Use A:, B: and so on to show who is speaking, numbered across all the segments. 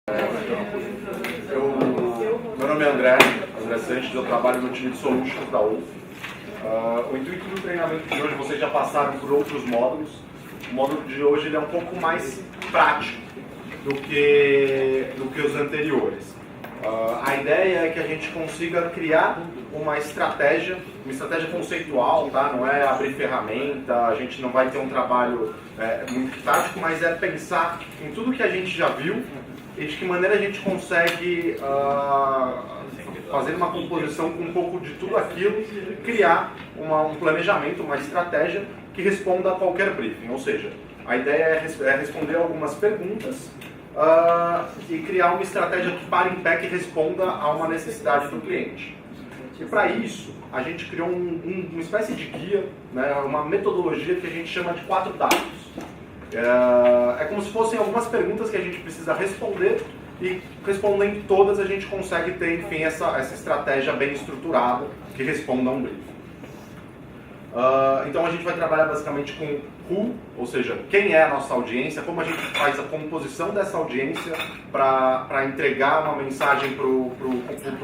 A: Meu nome é André Sanches, eu trabalho no time de Solutions da UF. O intuito do treinamento de hoje, vocês já passaram por outros módulos. O módulo de hoje ele é um pouco mais prático do que os anteriores. A ideia é que a gente consiga criar uma estratégia conceitual, tá? Não é abrir ferramenta, a gente não vai ter um trabalho muito tático, mas é pensar em tudo que a gente já viu e de que maneira a gente consegue fazer uma composição com um pouco de tudo aquilo, criar um planejamento, uma estratégia que responda a qualquer briefing. Ou seja, a ideia é responder algumas perguntas e criar uma estratégia que pare em pé, que responda a uma necessidade do cliente. E para isso, a gente criou uma espécie de guia, né, uma metodologia que a gente chama de 4 dados. É como se fossem algumas perguntas que a gente precisa responder e, respondendo todas, a gente consegue ter, enfim, essa estratégia bem estruturada que responda a um briefing. Então a gente vai trabalhar basicamente com who, ou seja, quem é a nossa audiência, como a gente faz a composição dessa audiência para entregar uma mensagem para o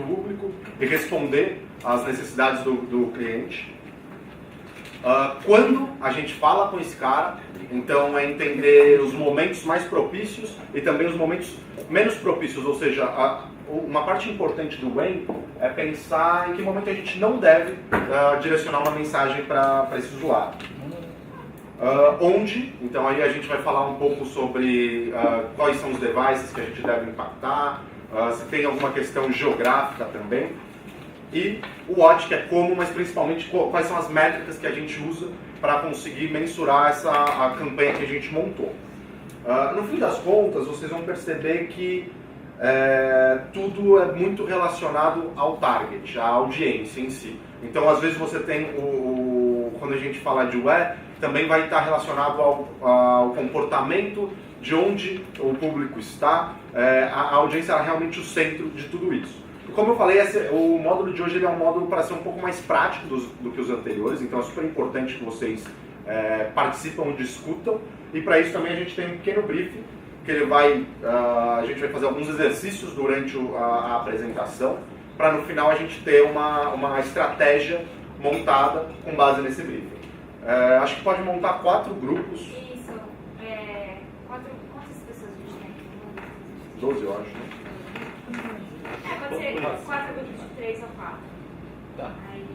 A: público e responder às necessidades do cliente. Quando a gente fala com esse cara, então é entender os momentos mais propícios e também os momentos menos propícios, ou seja, uma parte importante do when é pensar em que momento a gente não deve direcionar uma mensagem para esse usuário. Onde, então aí a gente vai falar um pouco sobre quais são os devices que a gente deve impactar, se tem alguma questão geográfica também. E o what, que é como, mas principalmente quais são as métricas que a gente usa para conseguir mensurar a campanha que a gente montou. No fim das contas, vocês vão perceber que tudo é muito relacionado ao target, à audiência em si. Então, às vezes você tem quando a gente fala de web, também vai estar relacionado ao comportamento de onde o público está. A audiência é realmente o centro de tudo isso. Como eu falei, o módulo de hoje ele é um módulo para ser um pouco mais prático do que os anteriores, então é super importante que vocês participam e discutam. E para isso também a gente tem um pequeno briefing, que a gente vai fazer alguns exercícios durante a apresentação, para no final a gente ter uma estratégia montada com base nesse briefing. Acho que pode montar 4 grupos.
B: Isso. Quantas pessoas a gente tem aqui?
A: 12, eu acho, né?
B: Pode ser 4 grupos de 3 ou 4.
C: Tá.
B: Aí,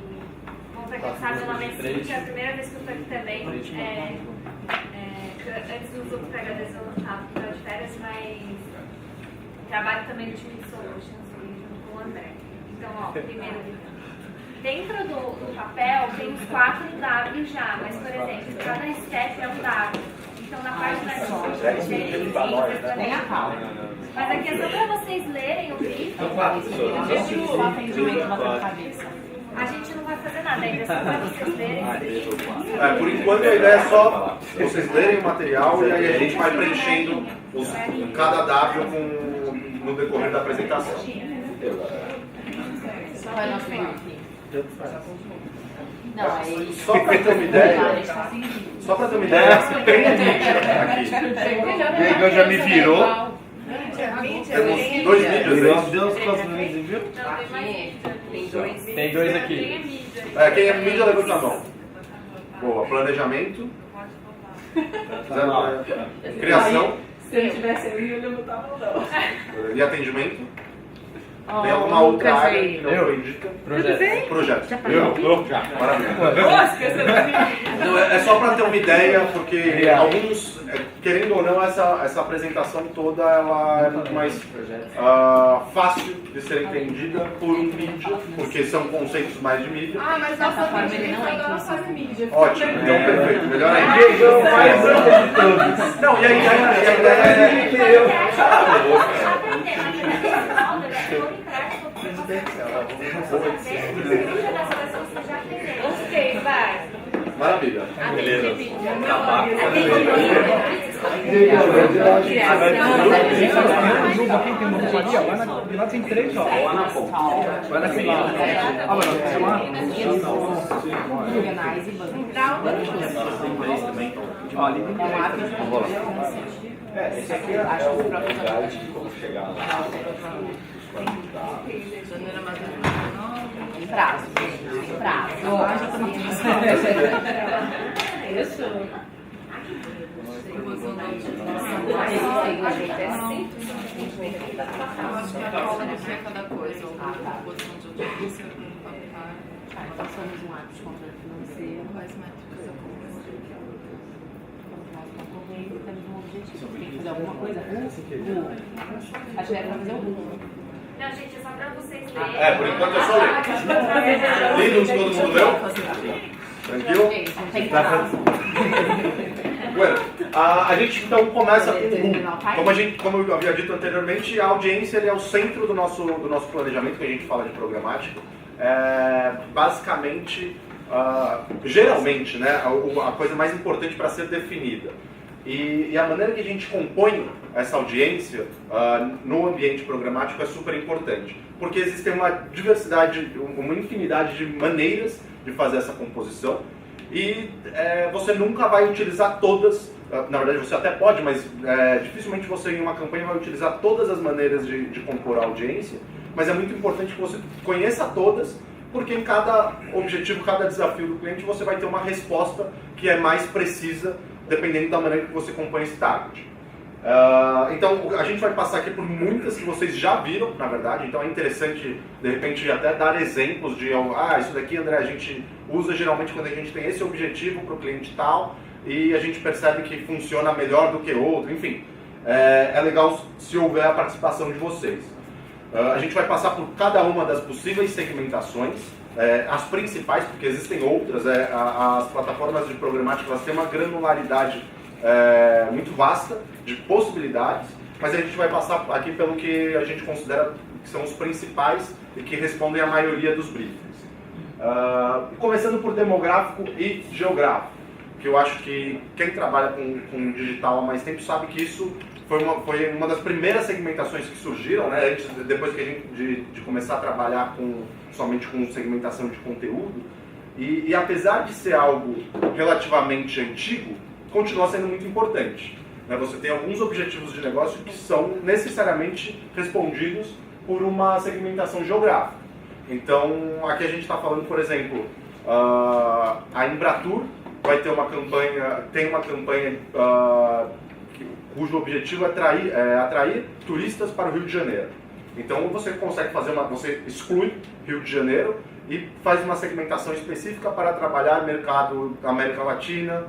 B: vamos pra quem sabe, meu nome é Cintia, é a primeira vez que eu estou aqui também. Antes dos outros PHDs eu estava de férias, mas trabalho também no time de Solutions junto com o André. Então, primeiro, dentro do papel tem os 4 Ws já, mas, por exemplo, cada step é um W. Então, na página de mas aqui é só para vocês lerem o briefing. A gente não vai fazer nada, ainda é só para vocês lerem o briefing.
A: Por enquanto a ideia é só vocês lerem o material e aí a gente vai preenchendo cada W no decorrer da apresentação.
D: Qual é o nosso briefing? Não, aí...
A: Só para ter uma ideia, tem mídia aqui.
C: Diego já me virou.
A: Temos 2 mídias.
C: Deus viu? Tem 2 aqui.
A: Quem é mídia, levanta a mão. Boa, planejamento. Criação.
E: Se eu tivesse eu não botava não.
A: E atendimento. Tem alguma outra área que não foi dita? Projeto. Já. Maravilha. Não, é só para ter uma ideia, porque alguns, querendo ou não, essa apresentação toda ela é muito mais fácil de ser entendida por um mídia, porque são conceitos mais de mídia.
E: Mas nossa família não faz mídia.
A: Ótimo, então perfeito. Melhor ainda. Não, e a ideia
B: Ok, vai.
A: Maravilha.
C: Beleza.
F: Lá tem 3 ó. Vai na frente.
D: Organize e banco.
F: Ó, ali tem 3.
C: Esse aqui é o guide de como chegar lá.
E: Janeiro, mais ou menos.
D: Tem prazo, tem prazo.
E: Já tá na
D: Isso.
E: Eu acho que a cola não é cada coisa, ou a posição de audiência,
D: Então somos um ato de controle financeiro.
E: quais métricas eu começo.
D: Nós concorrendo temos um objetivo. Tem que fazer alguma coisa. A gente vai fazer um.
B: Não, gente, é só pra vocês lerem.
A: Por enquanto eu só leio. Lindos, todo mundo leu? Tranquilo?
D: Tem prazo.
A: Bueno, a gente então começa com como eu havia dito anteriormente, a audiência ele é o centro do nosso planejamento, que a gente fala de programático. Basicamente, geralmente, né, a coisa mais importante para ser definida. E a maneira que a gente compõe essa audiência no ambiente programático é super importante, porque existem uma diversidade, uma infinidade de maneiras de fazer essa composição e você nunca vai utilizar todas, na verdade você até pode, mas dificilmente você em uma campanha vai utilizar todas as maneiras de compor a audiência, mas é muito importante que você conheça todas, porque em cada objetivo, cada desafio do cliente você vai ter uma resposta que é mais precisa dependendo da maneira que você compõe esse target. Então, a gente vai passar aqui por muitas que vocês já viram, na verdade, então é interessante, de repente, até dar exemplos de, isso daqui, André, a gente usa geralmente quando a gente tem esse objetivo para o cliente tal, e a gente percebe que funciona melhor do que outro, enfim. É legal se houver a participação de vocês. A gente vai passar por cada uma das possíveis segmentações, as principais, porque existem outras, as plataformas de programática elas têm uma granularidade muito vasta de possibilidades, mas a gente vai passar aqui pelo que a gente considera que são os principais e que respondem à maioria dos briefings. Começando por demográfico e geográfico, que eu acho que quem trabalha com digital há mais tempo sabe que isso foi uma das primeiras segmentações que surgiram, né, depois que de começar a trabalhar somente com segmentação de conteúdo. E apesar de ser algo relativamente antigo, continua sendo muito importante. Né? Você tem alguns objetivos de negócio que são necessariamente respondidos por uma segmentação geográfica. Então, aqui a gente está falando, por exemplo, a Embratur vai ter tem uma campanha cujo objetivo é atrair turistas para o Rio de Janeiro. Então você consegue você exclui Rio de Janeiro e faz uma segmentação específica para trabalhar mercado América Latina,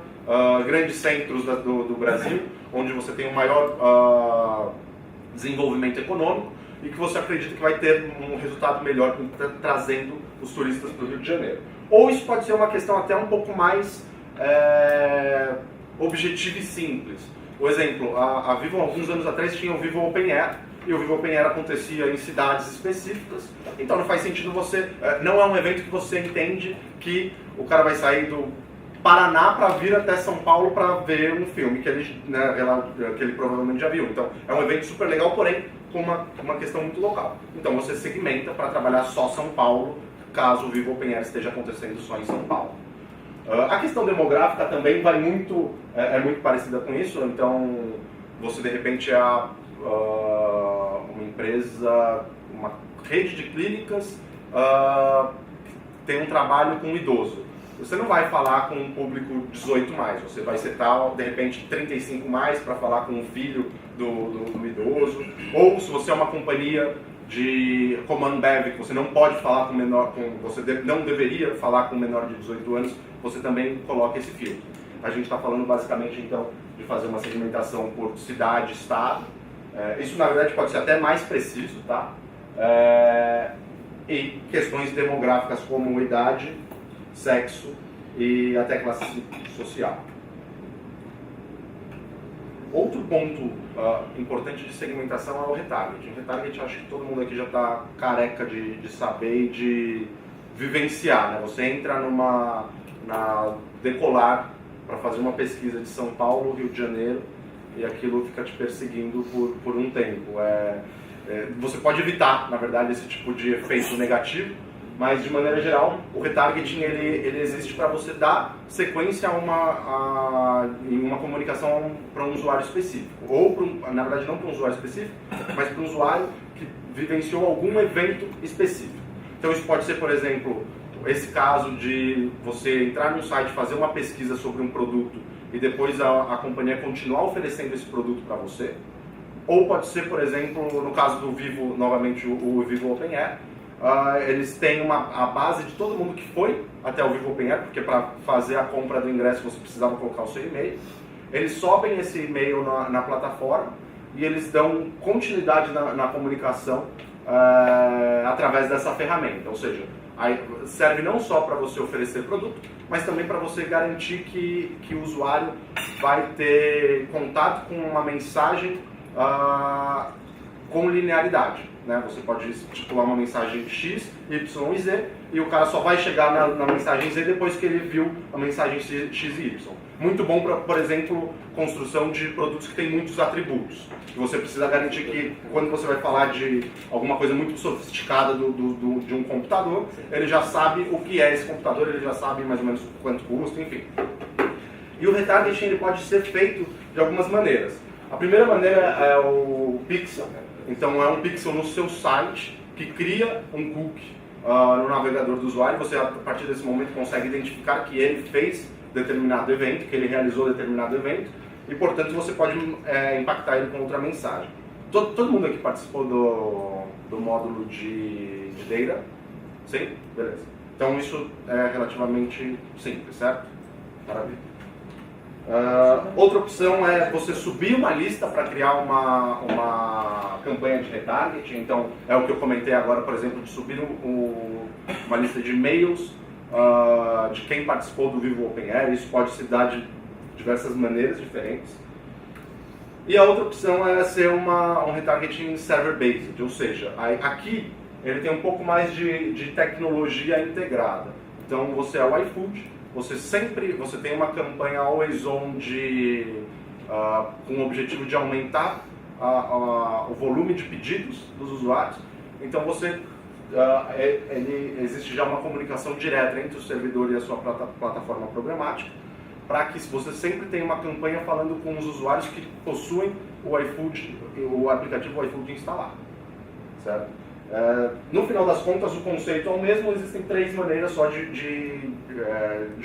A: grandes centros do Brasil, onde você tem um maior desenvolvimento econômico e que você acredita que vai ter um resultado melhor trazendo os turistas para o Rio de Janeiro. Ou isso pode ser uma questão até um pouco mais objetiva e simples. Por exemplo, a Vivo, alguns anos atrás, tinha o Vivo Open Air, e o Vivo Open Air acontecia em cidades específicas, então não faz sentido não é um evento que você entende que o cara vai sair do Paraná para vir até São Paulo para ver um filme que ele provavelmente já viu. Então é um evento super legal, porém com uma questão muito local. Então você segmenta para trabalhar só São Paulo, caso o Vivo Open Air esteja acontecendo só em São Paulo. A questão demográfica também é muito parecida com isso, então você de repente é uma empresa, uma rede de clínicas tem um trabalho com um idoso. Você não vai falar com um público 18 mais, você vai setar de repente 35 mais para falar com um filho do idoso, ou se você é uma companhia como a Ambev, que você não pode falar com menor, você não deveria falar com menor de 18 anos, você também coloca esse filtro. A gente está falando basicamente então de fazer uma segmentação por cidade, estado. Isso na verdade pode ser até mais preciso, tá? E questões demográficas como idade, sexo e até classe social. Outro ponto importante de segmentação é o retargeting. O retargeting acho que todo mundo aqui já está careca de saber e de vivenciar, né? Você entra na Decolar para fazer uma pesquisa de São Paulo, Rio de Janeiro, e aquilo fica te perseguindo por um tempo. Você pode evitar, na verdade, esse tipo de efeito negativo, mas de maneira geral, o retargeting ele existe para você dar sequência em uma comunicação para um usuário específico, ou na verdade não para um usuário específico, mas para um usuário que vivenciou algum evento específico. Então isso pode ser, por exemplo, esse caso de você entrar num site, fazer uma pesquisa sobre um produto e depois a companhia continuar oferecendo esse produto para você. Ou pode ser, por exemplo, no caso do Vivo, novamente o Vivo Open Air, eles têm a base de todo mundo que foi até o Vivo Open Air, porque para fazer a compra do ingresso você precisava colocar o seu e-mail. Eles sobem esse e-mail na plataforma e eles dão continuidade na comunicação através dessa ferramenta, ou seja, serve não só para você oferecer produto, mas também para você garantir que o usuário vai ter contato com uma mensagem com linearidade, né? Você pode estipular uma mensagem X, Y e Z e o cara só vai chegar na mensagem Z depois que ele viu a mensagem X e Y. Muito bom para, por exemplo, construção de produtos que têm muitos atributos. Você precisa garantir que quando você vai falar de alguma coisa muito sofisticada de um computador, ele já sabe o que é esse computador, ele já sabe mais ou menos quanto custa, enfim. E o retargeting ele pode ser feito de algumas maneiras. A primeira maneira é o pixel. Então é um pixel no seu site que cria um cookie no navegador do usuário. Você, a partir desse momento, consegue identificar que ele fez determinado evento, que ele realizou determinado evento, e, portanto, você pode impactar ele com outra mensagem. Todo mundo aqui participou do módulo de data? Sim? Beleza. Então isso é relativamente simples, certo? Maravilha. Outra opção é você subir uma lista para criar uma campanha de retargeting. Então, é o que eu comentei agora, por exemplo, de subir uma lista de e-mails de quem participou do Vivo Open Air. Isso pode se dar de diversas maneiras diferentes. E a outra opção é ser um retargeting server-based, ou seja, aqui ele tem um pouco mais de tecnologia integrada. Então, você é o iFood. Você tem uma campanha always on com o objetivo de aumentar o volume de pedidos dos usuários. Então existe já uma comunicação direta entre o servidor e a sua plataforma programática, para que você sempre tenha uma campanha falando com os usuários que possuem o aplicativo iFood instalado, certo? No final das contas, o conceito é o mesmo, existem 3 maneiras só de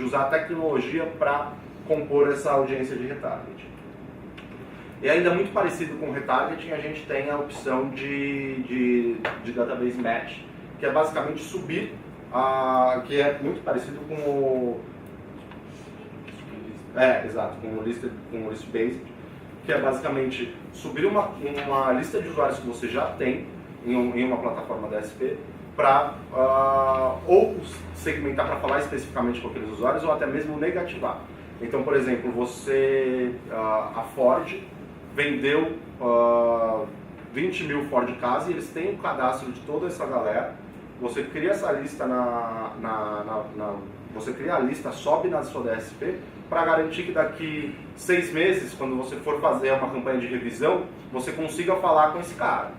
A: usar a tecnologia para compor essa audiência de retargeting. E ainda muito parecido com o retargeting, a gente tem a opção de database match, que é basicamente subir, que é muito parecido com o... exato, com o list-based, que é basicamente subir uma lista de usuários que você já tem em uma plataforma DSP para ou segmentar para falar especificamente com aqueles usuários ou até mesmo negativar. Então, por exemplo, a Ford vendeu 20 mil Ford Ka e eles têm o cadastro de toda essa galera. Você cria essa lista você cria a lista, sobe na sua DSP para garantir que daqui 6 meses, quando você for fazer uma campanha de revisão, você consiga falar com esse cara.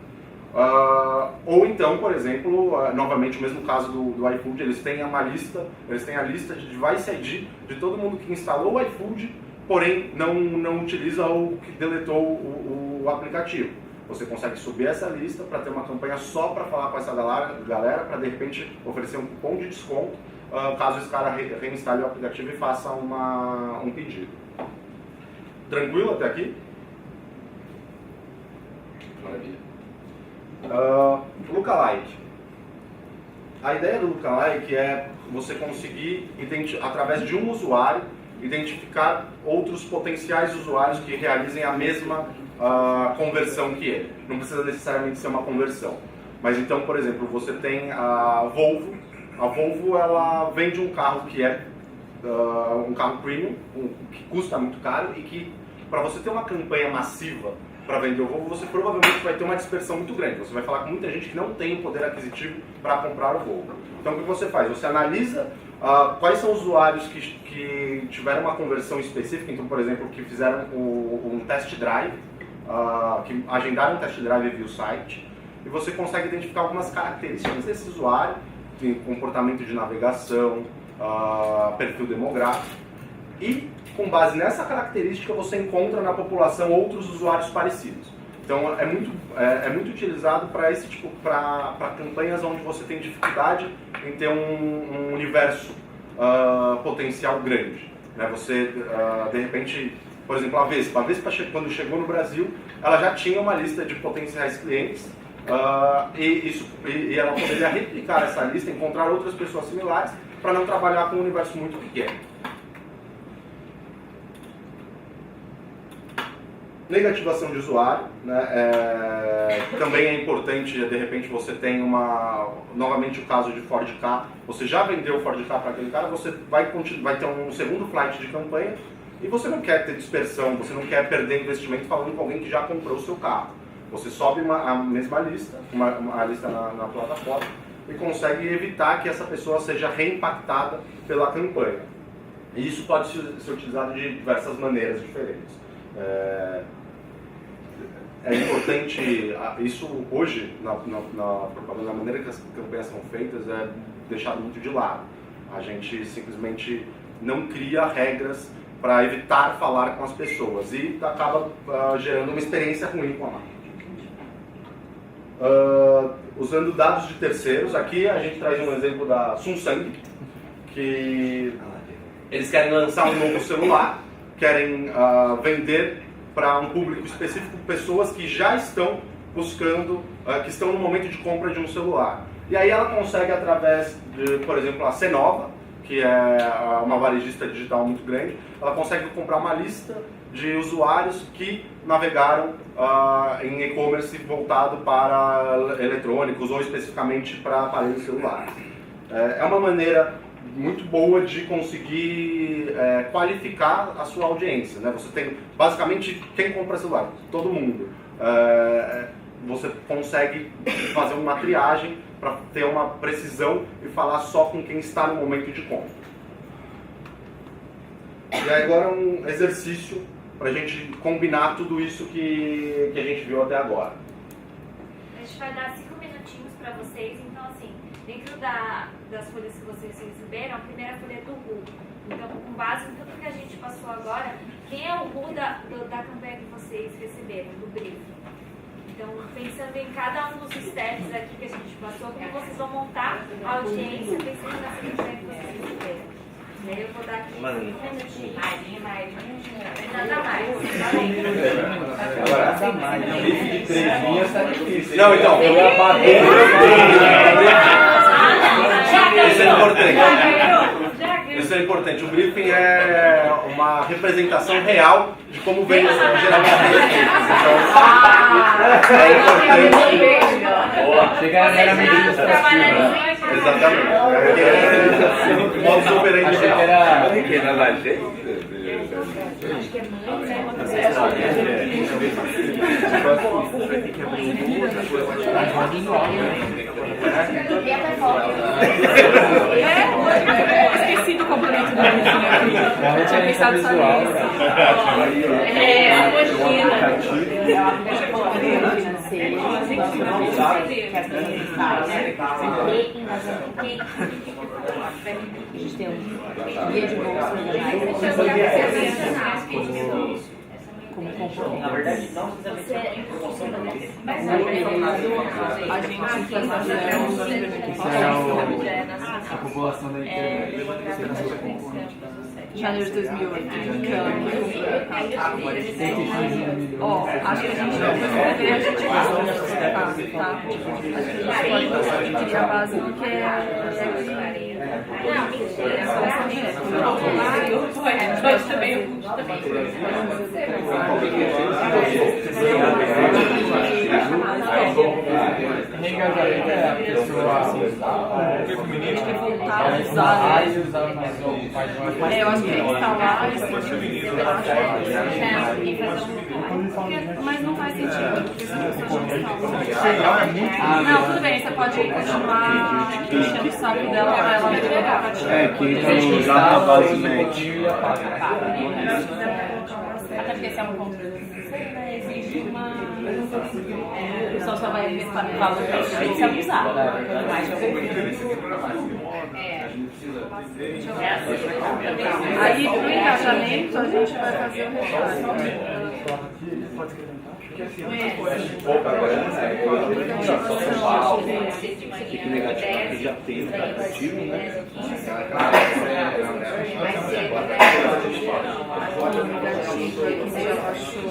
A: Ou então, por exemplo, novamente o mesmo caso do iFood, eles têm a lista de device ID de todo mundo que instalou o iFood, porém não utiliza ou que deletou o aplicativo. Você consegue subir essa lista para ter uma campanha só para falar com essa galera para de repente oferecer um cupom de desconto caso esse cara reinstale o aplicativo e faça um pedido. Tranquilo até aqui? Maravilha. Lookalike. A ideia do Lookalike é você conseguir, através de um usuário, identificar outros potenciais usuários que realizem a mesma conversão que ele. Não precisa necessariamente ser uma conversão. Mas então, por exemplo, você tem a Volvo. A Volvo ela vende um carro que é um carro premium, que custa muito caro e que, para você ter uma campanha massiva para vender o Volvo, você provavelmente vai ter uma dispersão muito grande. Você vai falar com muita gente que não tem o poder aquisitivo para comprar o Volvo. Então o que você faz? Você analisa quais são os usuários que tiveram uma conversão específica, então, por exemplo, que fizeram um test drive, que agendaram um test drive via o site, e você consegue identificar algumas características desse usuário tem comportamento de navegação, perfil demográfico. E, com base nessa característica, você encontra na população outros usuários parecidos. Então, é muito utilizado para esse tipo, para campanhas onde você tem dificuldade em ter um universo potencial grande. Né? Você, de repente, por exemplo, a Vespa quando chegou no Brasil, ela já tinha uma lista de potenciais clientes e ela poderia replicar essa lista, encontrar outras pessoas similares para não trabalhar com um universo muito pequeno. Negativação de usuário, né? Também é importante, de repente você tem novamente o caso de Ford Ka, você já vendeu o Ford Ka para aquele cara, você vai ter um segundo flight de campanha e você não quer ter dispersão, você não quer perder investimento falando com alguém que já comprou o seu carro. Você sobe a mesma lista, a lista na plataforma e consegue evitar que essa pessoa seja reimpactada pela campanha. E isso pode ser utilizado de diversas maneiras diferentes. É importante, isso hoje, na propaganda, na maneira que as campanhas são feitas, é deixado muito de lado. A gente simplesmente não cria regras para evitar falar com as pessoas e acaba gerando uma experiência ruim com a marca. Usando dados de terceiros, aqui a gente traz um exemplo da Samsung, que eles querem lançar um novo celular, querem vender para um público específico pessoas que já estão buscando, que estão no momento de compra de um celular. E aí ela consegue, através de, por exemplo, a Cenova, que é uma varejista digital muito grande, ela consegue comprar uma lista de usuários que navegaram em e-commerce voltado para eletrônicos ou especificamente para aparelhos celulares. É uma maneira muito boa de conseguir qualificar a sua audiência, né? Você tem basicamente quem compra celular, todo mundo. Você consegue fazer uma triagem para ter uma precisão e falar só com quem está no momento de compra. E aí agora um exercício para a gente combinar tudo isso que a gente viu até agora.
B: A gente vai dar 5 minutinhos para vocês, então assim, dentro das folhas que vocês receberam, a primeira folha é do RU. Então, com base em tudo que a gente passou agora, quem é o RU da campanha que vocês receberam, do briefing? Então, pensando em cada um dos steps aqui que a gente passou, como vocês vão montar a audiência pensando nessa campanha que vocês receberam. E aí eu vou dar aqui 5 minutinhos. Mais. Nada mais.
C: Agora, um bife de 3 linhas tá difícil.
A: Não, então, eu ia bater. Isso é importante. Isso é importante. O briefing é uma representação real de como vem geralmente as então, é importante.
C: Chegar na medida
A: Exatamente. O modo operante real.
C: era que na lajeita.
D: Acho que é mãe, né?
E: Esqueci do complemento do Eu tinha pensado só nisso. A
D: gente tem um guia de bolsa como componente.
C: Na verdade, não
D: Você
F: A população da internet.
E: janeiro de 2008. Ó, acho que a gente vai ver a gente tá? Acho que a gente pode seguir a base do que é
F: Reengajamento é a pessoa
E: voltar a usar. Eu acho que é instalar mas não faz sentido, porque se a pessoa já instala. Não, tudo bem, você pode continuar enchendo o saco dela pra ela melhorar.
F: que já na base média.
E: Até porque se é um ponto de
D: O pessoal só vai ver valor para se abusar. Mais
E: Aí pro engajamento a gente vai fazer o retorno.
C: Pouca grana, São Paulo.
F: Fique negativo, porque já tem o negativo, né?
E: Negativo aí que já baixou.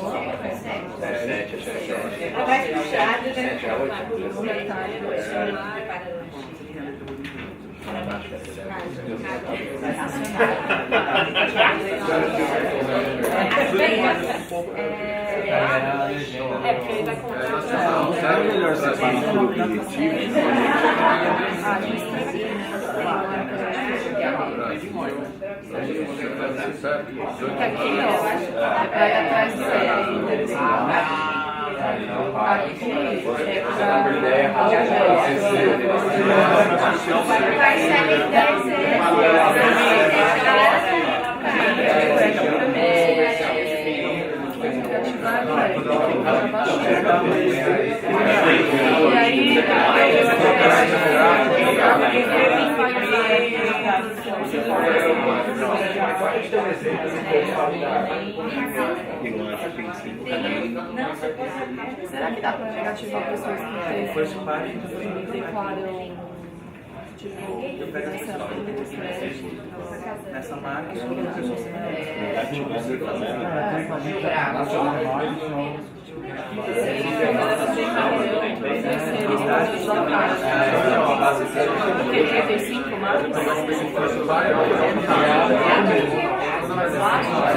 B: Vai puxado, né?
D: É porque ele vai comprar.
F: Será melhor separar por objetivo?
E: Porque aqui ó, vai atrás do zero. Aqui é será que dá para negativar pessoas que declaram tipo
F: Nessa máquina,
E: porque 35 mais?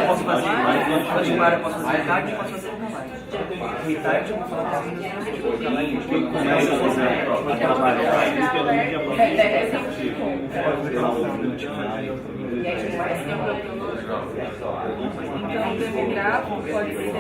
F: posso fazer mais, posso fazer metade, posso fazer mais. Metade, eu vou falar começa a trabalhar,
E: Então, o demográfico pode ser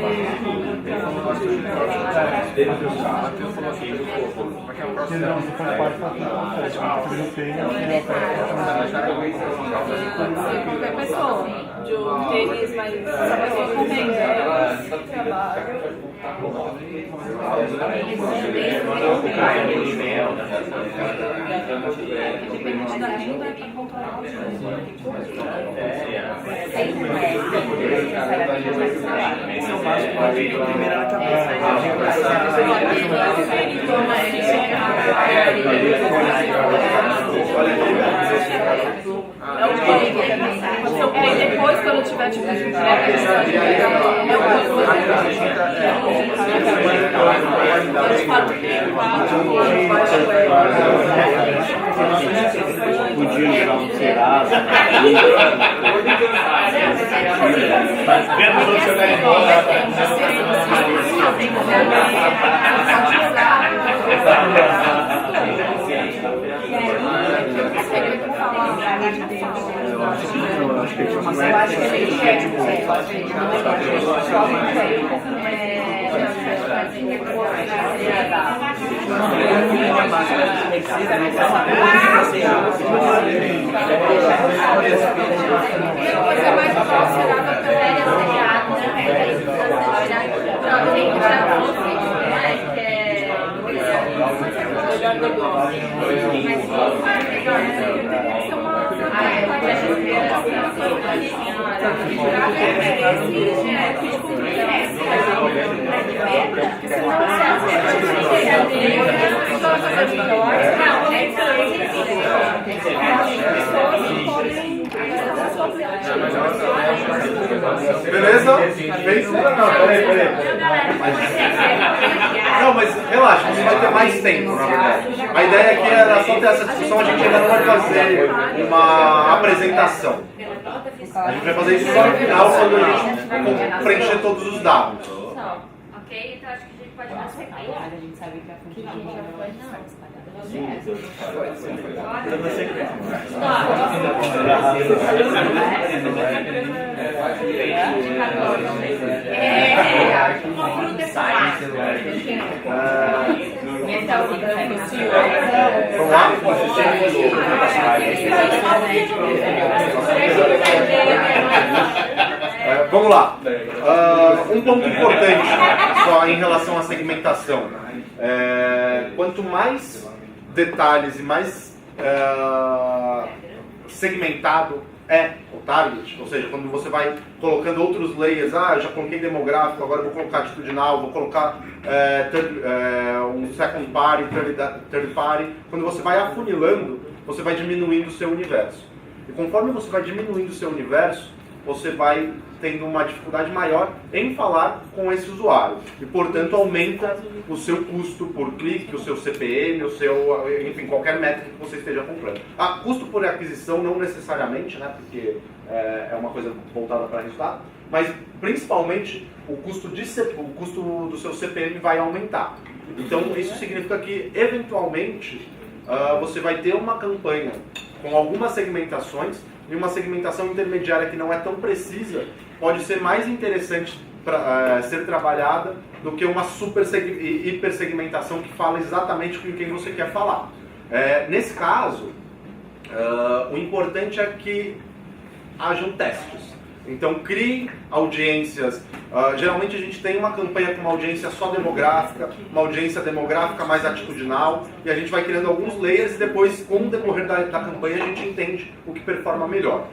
E: qualquer pessoa de um tênis, mas essa pessoa com renda, trabalho. Depende da renda para controlar os
F: esse é o básico para primeira na cabeça.
E: Depois, quando tiver tipo de
F: Podia usar um Serasa. Eu acho que ele
A: Beleza? Não, mas relaxa, você vai ter mais tempo, na verdade. A ideia aqui era só ter essa discussão, a gente ainda não vai fazer uma apresentação. A gente vai fazer isso só no final, quando a gente preencher todos os dados.
B: Ok? Então acho que a gente pode dar sequência.
D: A gente sabe que a fonte de renda
A: Vamos lá. Um ponto importante só em relação à segmentação. Quanto mais detalhes e mais segmentado é o target, ou seja, quando você vai colocando outros layers, eu já coloquei demográfico, agora vou colocar atitudinal, vou colocar um second party, third party, quando você vai afunilando, você vai diminuindo o seu universo. E conforme você vai diminuindo o seu universo, você vai tendo uma dificuldade maior em falar com esse usuário. E, portanto, aumenta o seu custo por clique, o seu CPM, enfim, qualquer métrica que você esteja comprando. Custo por aquisição não necessariamente, né, porque é uma coisa voltada para resultado, mas principalmente o custo do seu CPM vai aumentar. Então, isso significa que, eventualmente, você vai ter uma campanha com algumas segmentações, e uma segmentação intermediária que não é tão precisa pode ser mais interessante para ser trabalhada do que uma hipersegmentação que fala exatamente com quem você quer falar. Nesse caso, o importante é que hajam testes. Então, crie audiências. Geralmente a gente tem uma campanha com uma audiência só demográfica, uma audiência demográfica mais atitudinal, e a gente vai criando alguns layers e depois, com o decorrer da campanha, a gente entende o que performa melhor.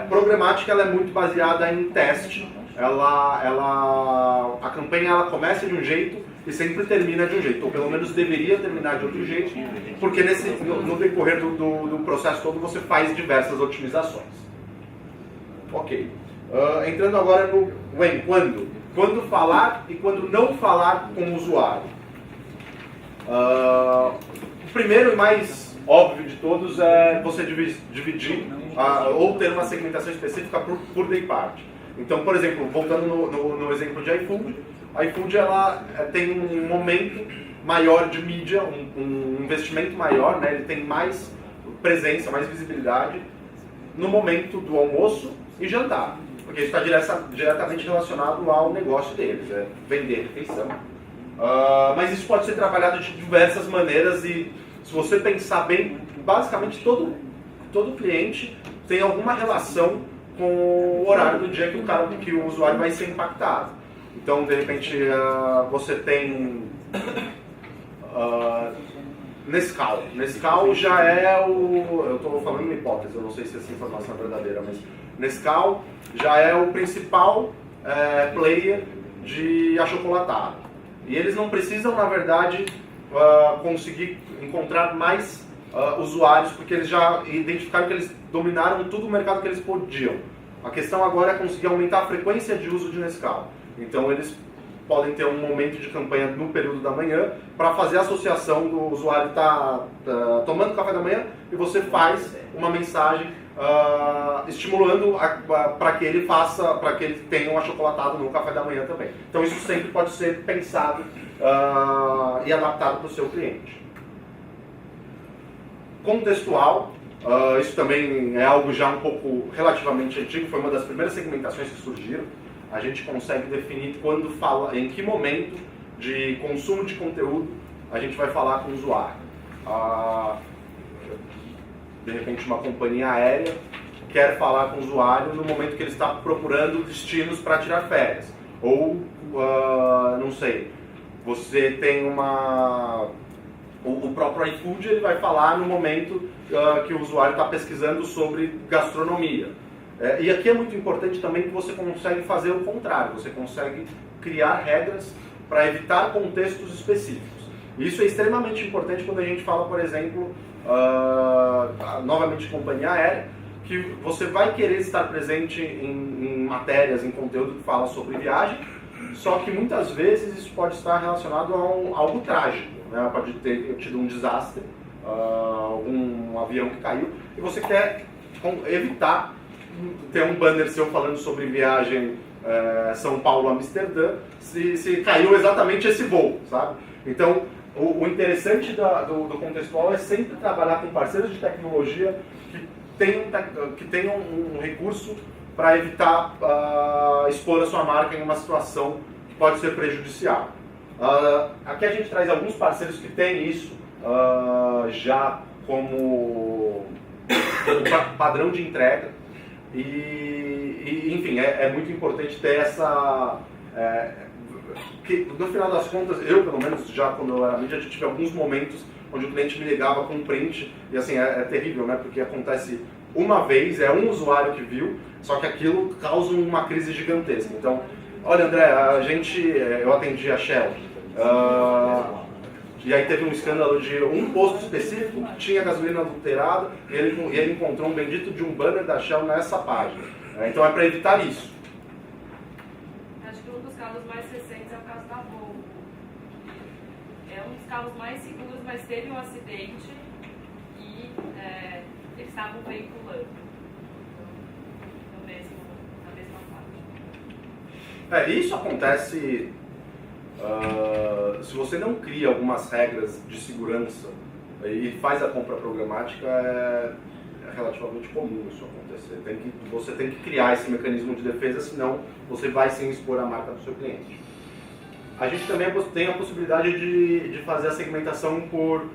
A: Programática ela é muito baseada em teste. A campanha ela começa de um jeito e sempre termina de um jeito, ou pelo menos deveria terminar de outro jeito, porque no decorrer do processo todo você faz diversas otimizações. Ok. Entrando agora no when, quando. Quando falar e quando não falar com o usuário. O primeiro e mais óbvio de todos é você dividir ou ter uma segmentação específica por day part. Então, por exemplo, voltando no exemplo de iFood, a iFood ela tem um momento maior de mídia, um investimento maior, né? Ele tem mais presença, mais visibilidade no momento do almoço e jantar, porque isso está diretamente relacionado ao negócio deles, vender refeição. Mas isso pode ser trabalhado de diversas maneiras e, se você pensar bem, basicamente todo cliente tem alguma relação com o horário do dia que o usuário vai ser impactado. Então, de repente, você tem Nescau. Nescau já é eu estou falando uma hipótese, eu não sei se essa informação é verdadeira, mas Nescau já é o principal player de achocolatado. E eles não precisam, na verdade, conseguir encontrar mais usuários, porque eles já identificaram que eles dominaram todo o mercado que eles podiam. A questão agora é conseguir aumentar a frequência de uso de Nescau. Então eles podem ter um momento de campanha no período da manhã para fazer a associação do usuário estar tomando café da manhã e você faz uma mensagem estimulando para que ele tenha um achocolatado no café da manhã também. Então isso sempre pode ser pensado e adaptado para o seu cliente. Contextual, isso também é algo já um pouco relativamente antigo, foi uma das primeiras segmentações que surgiram. A gente consegue definir em que momento de consumo de conteúdo a gente vai falar com o usuário. De repente uma companhia aérea quer falar com o usuário no momento que ele está procurando destinos para tirar férias. Ou, não sei, você tem o próprio iFood ele vai falar no momento que o usuário está pesquisando sobre gastronomia. E aqui é muito importante também que você consegue fazer o contrário, você consegue criar regras para evitar contextos específicos. Isso é extremamente importante quando a gente fala, por exemplo, novamente companhia aérea, que você vai querer estar presente em matérias, em conteúdo que fala sobre viagem, só que muitas vezes isso pode estar relacionado a algo trágico, né? Pode ter tido um desastre, um avião que caiu, e você quer evitar ter um banner seu falando sobre viagem São Paulo-Amsterdã, se caiu exatamente esse voo, sabe? Então, o interessante do contextual é sempre trabalhar com parceiros de tecnologia que tenham um recurso para evitar expor a sua marca em uma situação que pode ser prejudicial. Aqui a gente traz alguns parceiros que têm isso já como padrão de entrega. enfim, é muito importante ter essa... que, no final das contas, eu pelo menos já quando eu era mídia, já tive alguns momentos onde o cliente me ligava com um print e assim, é terrível, né? Porque acontece uma vez, é um usuário que viu, só que aquilo causa uma crise gigantesca. Então, olha André, eu atendi a Shell, e aí teve um escândalo de um posto específico que tinha gasolina adulterada e ele encontrou um bendito de um banner da Shell nessa página. Então é para evitar isso.
G: Acho que um dos casos mais recentes é o caso da Volvo. É um dos carros mais seguros, mas teve um acidente e eles estavam veiculando na mesma parte.
A: Isso acontece se você não cria algumas regras de segurança e faz a compra programática, é relativamente comum isso acontecer. Você tem que criar esse mecanismo de defesa, senão você vai sim expor a marca do seu cliente. A gente também tem a possibilidade de fazer a segmentação por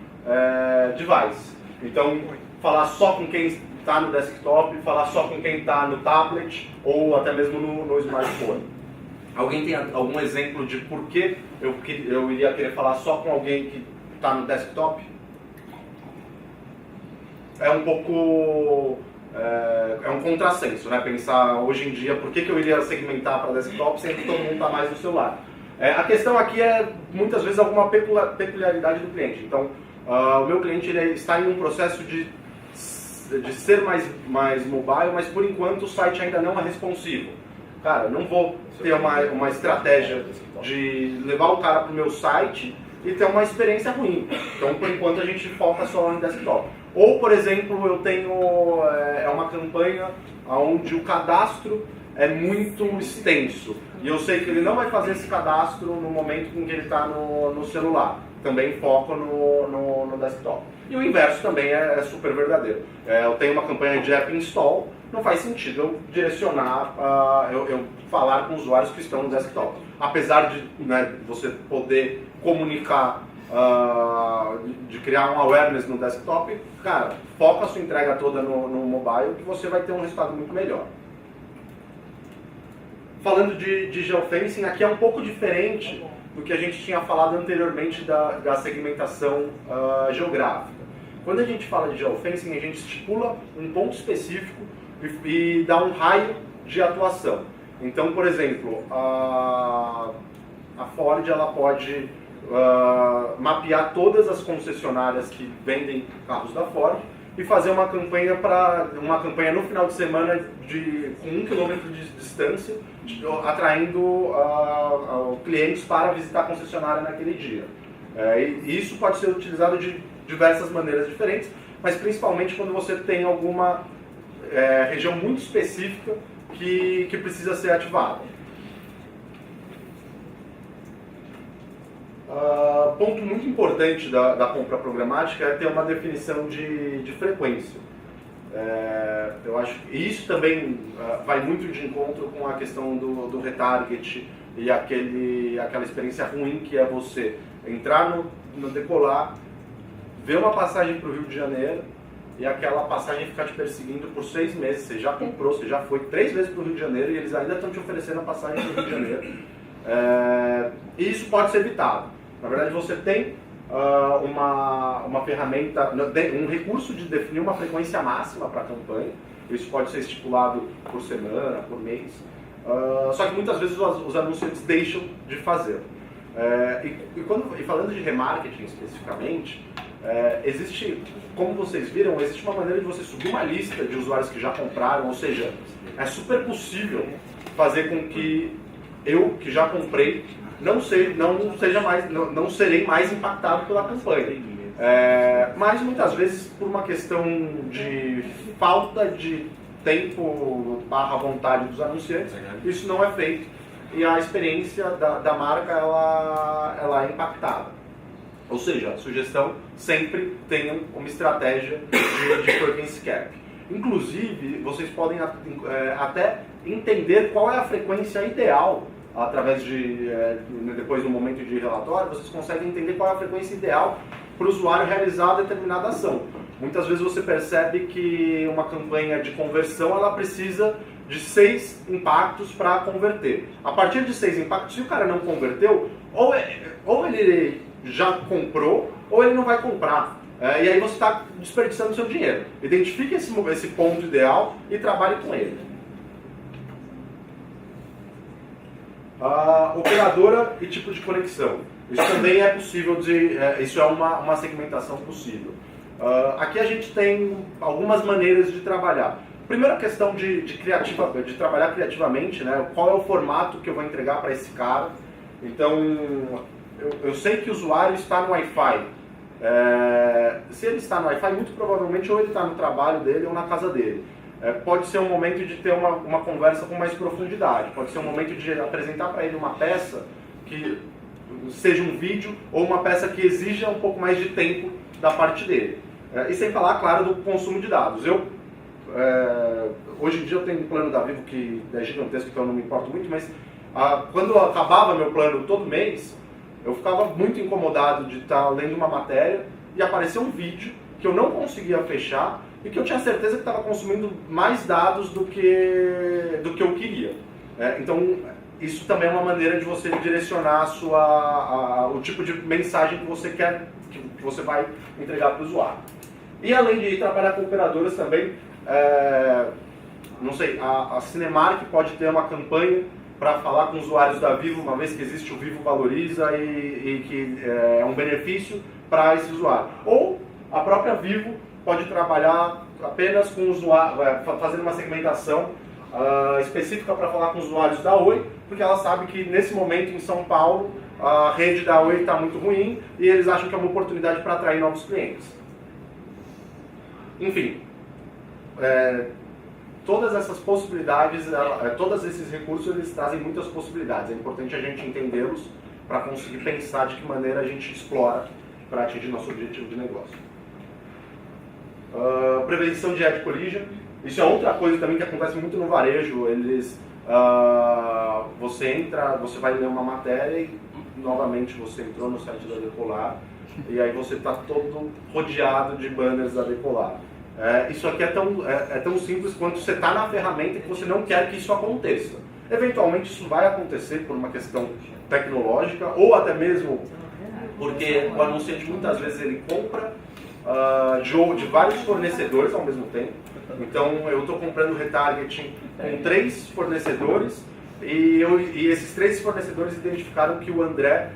A: device. Então, falar só com quem está no desktop, falar só com quem está no tablet ou até mesmo no smartphone. Alguém tem algum exemplo de por que eu iria querer falar só com alguém que está no desktop? É um pouco... é um contrassenso, né? Pensar hoje em dia por que eu iria segmentar para desktop sendo que todo mundo está mais no celular. A questão aqui é muitas vezes alguma peculiaridade do cliente. Então, o meu cliente ele está em um processo de ser mais mobile, mas por enquanto o site ainda não é responsivo. Cara, eu não vou ter uma estratégia de levar o cara para o meu site e ter uma experiência ruim. Então, por enquanto, a gente foca só em desktop. Ou, por exemplo, eu tenho uma campanha onde o cadastro é muito extenso. E eu sei que ele não vai fazer esse cadastro no momento em que ele está no celular. Também foco no desktop. E o inverso também é super verdadeiro. Eu tenho uma campanha de app install, não faz sentido eu direcionar, eu falar com usuários que estão no desktop. Apesar de você poder comunicar, de criar um awareness no desktop, cara, foca a sua entrega toda no mobile que você vai ter um resultado muito melhor. Falando de geofencing, aqui é um pouco diferente do que a gente tinha falado anteriormente da segmentação geográfica. Quando a gente fala de geofencing, a gente estipula um ponto específico e dá um raio de atuação. Então, por exemplo, a Ford ela pode mapear todas as concessionárias que vendem carros da Ford e fazer uma campanha no final de semana com 1 km de distância, atraindo clientes para visitar a concessionária naquele dia. E isso pode ser utilizado de diversas maneiras diferentes, mas principalmente quando você tem alguma região muito específica que precisa ser ativada. Ponto muito importante da compra programática é ter uma definição de frequência. Eu acho que isso também vai muito de encontro com a questão do retarget e aquela experiência ruim que é você entrar no Decolar, ver uma passagem para o Rio de Janeiro e aquela passagem ficar te perseguindo por 6 meses. Você já comprou, você já foi 3 vezes para o Rio de Janeiro e eles ainda estão te oferecendo a passagem para o Rio de Janeiro. E isso pode ser evitado. Na verdade, você tem uma ferramenta, um recurso de definir uma frequência máxima para a campanha. Isso pode ser estipulado por semana, por mês. Só que muitas vezes os anunciantes deixam de fazer. E falando de remarketing especificamente, existe, como vocês viram, existe uma maneira de você subir uma lista de usuários que já compraram, ou seja, é super possível fazer com que eu, que já comprei, não serei mais impactado pela campanha. Mas muitas vezes por uma questão de falta de tempo / vontade dos anunciantes, isso não é feito e a experiência da marca ela é impactada. Ou seja, a sugestão sempre tenham uma estratégia de frequency cap. Inclusive, vocês podem até entender qual é a frequência ideal através depois do momento de relatório, vocês conseguem entender qual é a frequência ideal para o usuário realizar determinada ação. Muitas vezes você percebe que uma campanha de conversão ela precisa de 6 impactos para converter. A partir de 6 impactos, se o cara não converteu, ou ele já comprou, ou ele não vai comprar. E aí você está desperdiçando seu dinheiro. Identifique esse ponto ideal e trabalhe com ele. Operadora e tipo de conexão. Isso também é possível, isso é uma segmentação possível. Aqui a gente tem algumas maneiras de trabalhar. Primeira questão de trabalhar criativamente, né? Qual é o formato que eu vou entregar para esse cara. Então, eu sei que o usuário está no Wi-Fi. Se ele está no Wi-Fi, muito provavelmente ou ele está no trabalho dele ou na casa dele. Pode ser um momento de ter uma conversa com mais profundidade. Pode ser um momento de apresentar para ele uma peça que seja um vídeo ou uma peça que exija um pouco mais de tempo da parte dele. E sem falar, claro, do consumo de dados. Hoje em dia eu tenho um plano da Vivo que é gigantesco, então eu não me importo muito, mas quando eu acabava meu plano todo mês, eu ficava muito incomodado de estar lendo uma matéria e aparecer um vídeo que eu não conseguia fechar e que eu tinha certeza que estava consumindo mais dados do que eu queria. Então, isso também é uma maneira de você direcionar o tipo de mensagem que você quer, que você vai entregar para o usuário. E além de trabalhar com operadoras também, não sei, a Cinemark pode ter uma campanha para falar com usuários da Vivo, uma vez que existe o Vivo Valoriza e que é um benefício para esse usuário. Ou a própria Vivo pode trabalhar apenas com usuário, fazendo uma segmentação específica para falar com usuários da Oi, porque ela sabe que nesse momento em São Paulo a rede da Oi está muito ruim e eles acham que é uma oportunidade para atrair novos clientes. Enfim, todas essas possibilidades, todos esses recursos, eles trazem muitas possibilidades. É importante a gente entendê-los para conseguir pensar de que maneira a gente explora para atingir nosso objetivo de negócio. Prevenção de ad collision. Isso é outra coisa também que acontece muito no varejo. Você vai ler uma matéria e novamente você entrou no site da Decolar e aí você está todo rodeado de banners da Decolar. Isso aqui é tão simples quanto você está na ferramenta que você não quer que isso aconteça. Eventualmente isso vai acontecer por uma questão tecnológica ou até mesmo porque o anunciante muitas vezes ele compra de vários fornecedores ao mesmo tempo. Então eu estou comprando retargeting com 3 fornecedores e esses 3 fornecedores identificaram que o André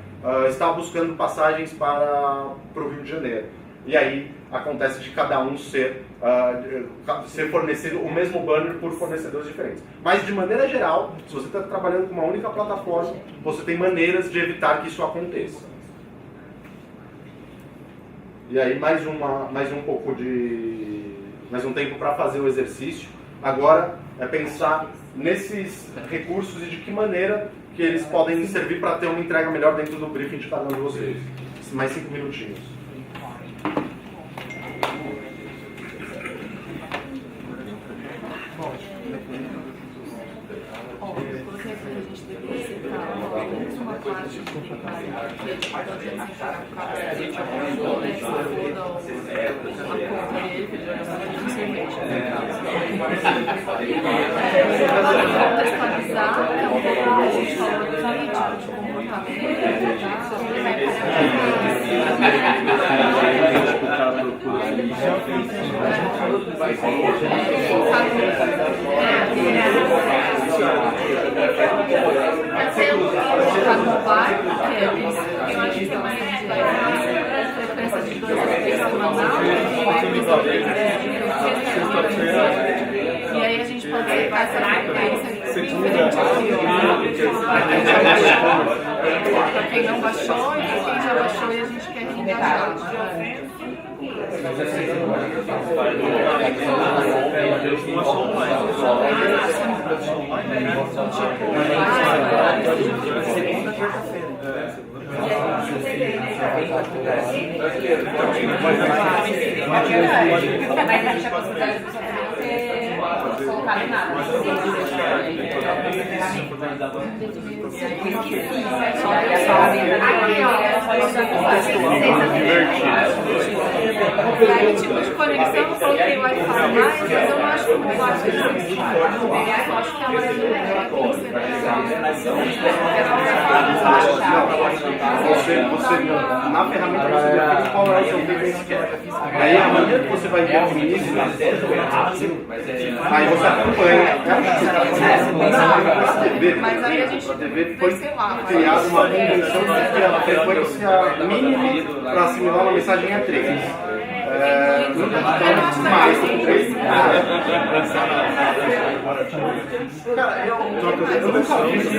A: está buscando passagens para o Rio de Janeiro. E aí acontece de cada um ser fornecido o mesmo banner por fornecedores diferentes. Mas de maneira geral, se você está trabalhando com uma única plataforma, você tem maneiras de evitar que isso aconteça. E aí mais um tempo para fazer o exercício. Agora é pensar nesses recursos e de que maneira que eles podem servir para ter uma entrega melhor dentro do briefing de cada um de vocês. Mais 5 minutinhos.
E: Eu coloquei aqui, a gente deveria separar uma parte do trabalho que a gente pode achar o cara que a gente abordou, né? Se for a conta dele, que ele já está fazendo serviço, contextualizar, que é um pouco que a gente falou aqui, tipo de ser colocado no barco, que é isso. Eu acho que tem uma frequência de 2 vezes semanal, e aí a gente pode colocar essa frequência diferente para quem não baixou e para quem já baixou e a gente quer reengajar.
D: Mas a gente já conseguiu colocar vale nada.
E: Aí, tipo de conexão, eu coloquei Wi-Fi mais, mas eu não acho que não vai ser necessário. Eu acho que é uma
A: Você, na ferramenta, você define qual é o seu frequência. Aí, a maneira que você vai definir isso, aí você acompanha.
E: Mas aí a gente
A: A TV foi
E: sei lá,
A: criada uma convenção de que a frequência mínima para assimilar uma mensagem é 3. Então, mais do que 3. Cara, eu nunca vi isso.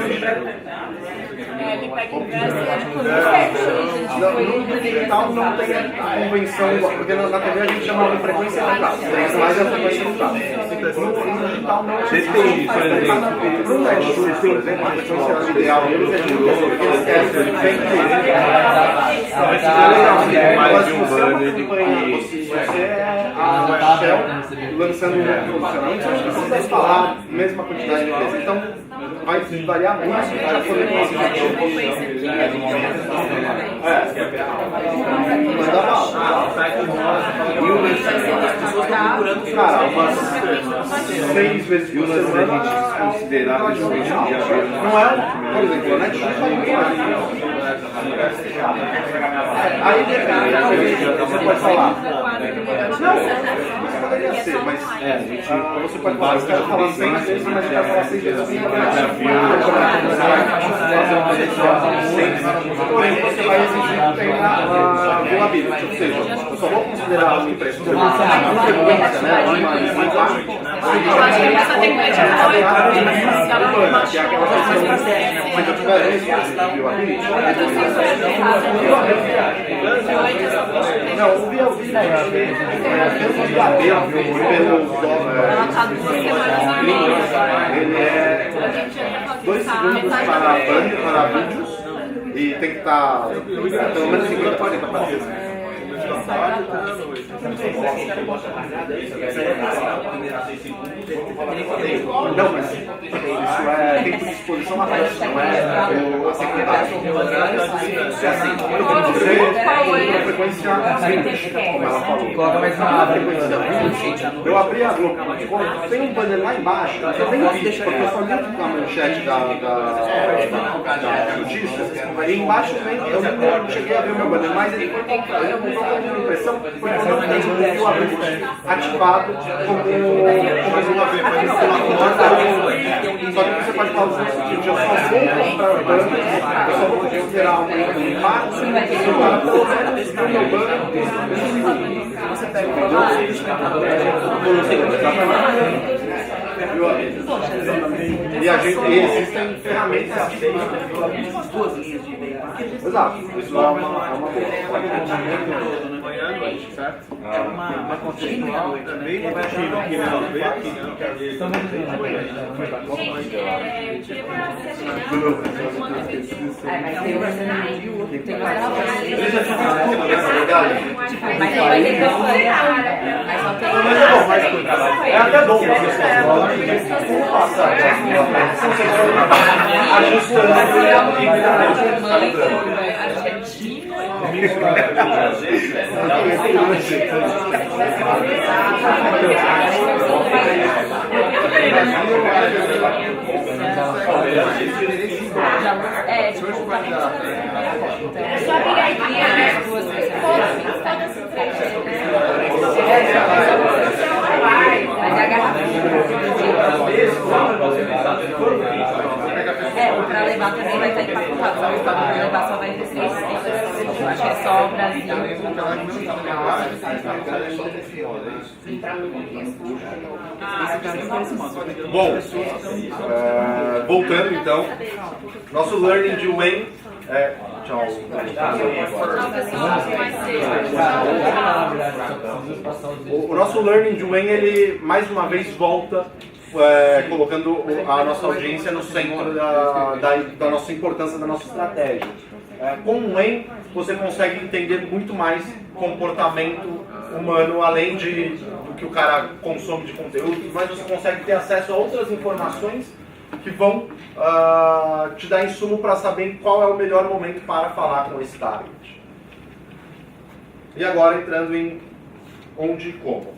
E: ele pega ingresso e ele coisa
A: No digital não tem convenção, porque na TV a gente chama de frequência local. 3 mais é a frequência local. No digital não
H: Depende, por exemplo.
A: No Netflix, por exemplo, a frequência ideal deles é 30, porque eles querem que ele
H: Mais de um banner de
A: você é a Shell lançando um novo posicionamento, acho que você vai falar a mesma quantidade de vezes. Então, vai variar muito para poder conseguir. Manda mal.
F: E o lance as pessoas estão procurando
A: Cara, umas 6 vezes por semana.
H: considerar principalmente
A: Não é, por exemplo, a Netflix vai muito mais. Aí depende, você pode falar. Não, isso poderia ser, mas você pode falar, eu quero falar 6 vezes, mas eu quero falar 6 vezes. Porém, você vai exigir que tenha availability, ou seja, eu só vou considerar uma empresa com frequência, né?
E: Eu acho que essa tem que ter
A: que é aquela questão, se eu tiver isso, não, o VLB ele é 2 segundos para vídeos e tem que estar pelo menos 50 por 40%. Não, mas isso é tempo de exposição na tela, não é a secundária. É assim, eu vou dizer uma frequência 20, como ela falou.
F: Coloca mais
A: Na frequência 20, eu abri a Globo, tem um banner lá embaixo, eu nem vi, porque eu só li na manchete da notícia, e embaixo eu não cheguei a ver o meu banner, mas ele foi comprado, eu comprou como impressão, foi quando eu tenho o aviso ativado como uma só que você pode falar o seguinte, eu só vou comprar o banner, eu só vou considerar um máximo para pelo menos o meu banner. Você pega e a gente existem ferramentas que duas linhas de e-mail. Exato, isso é uma boa.
H: certo? Uma contextual também não vai achar aqui não, veio aqui não, quero ver.
B: Gente, eu queria falar
A: é até bom
B: sua amiga né?
D: Mas a garrafinha. Pra levar também vai estar empacotado, sabe? Pra levar só vai ter 3 acho que é só o Brasil.
A: Bom, voltando então, nosso learning de Wayne tchau. O nosso learning de Wayne, ele mais uma vez volta colocando a nossa audiência no centro da nossa importância, da nossa estratégia. Com o Wayne, você consegue entender muito mais comportamento humano, além de que o cara consome de conteúdo, mas você consegue ter acesso a outras informações que vão te dar insumo para saber qual é o melhor momento para falar com esse target. E agora entrando em onde e como.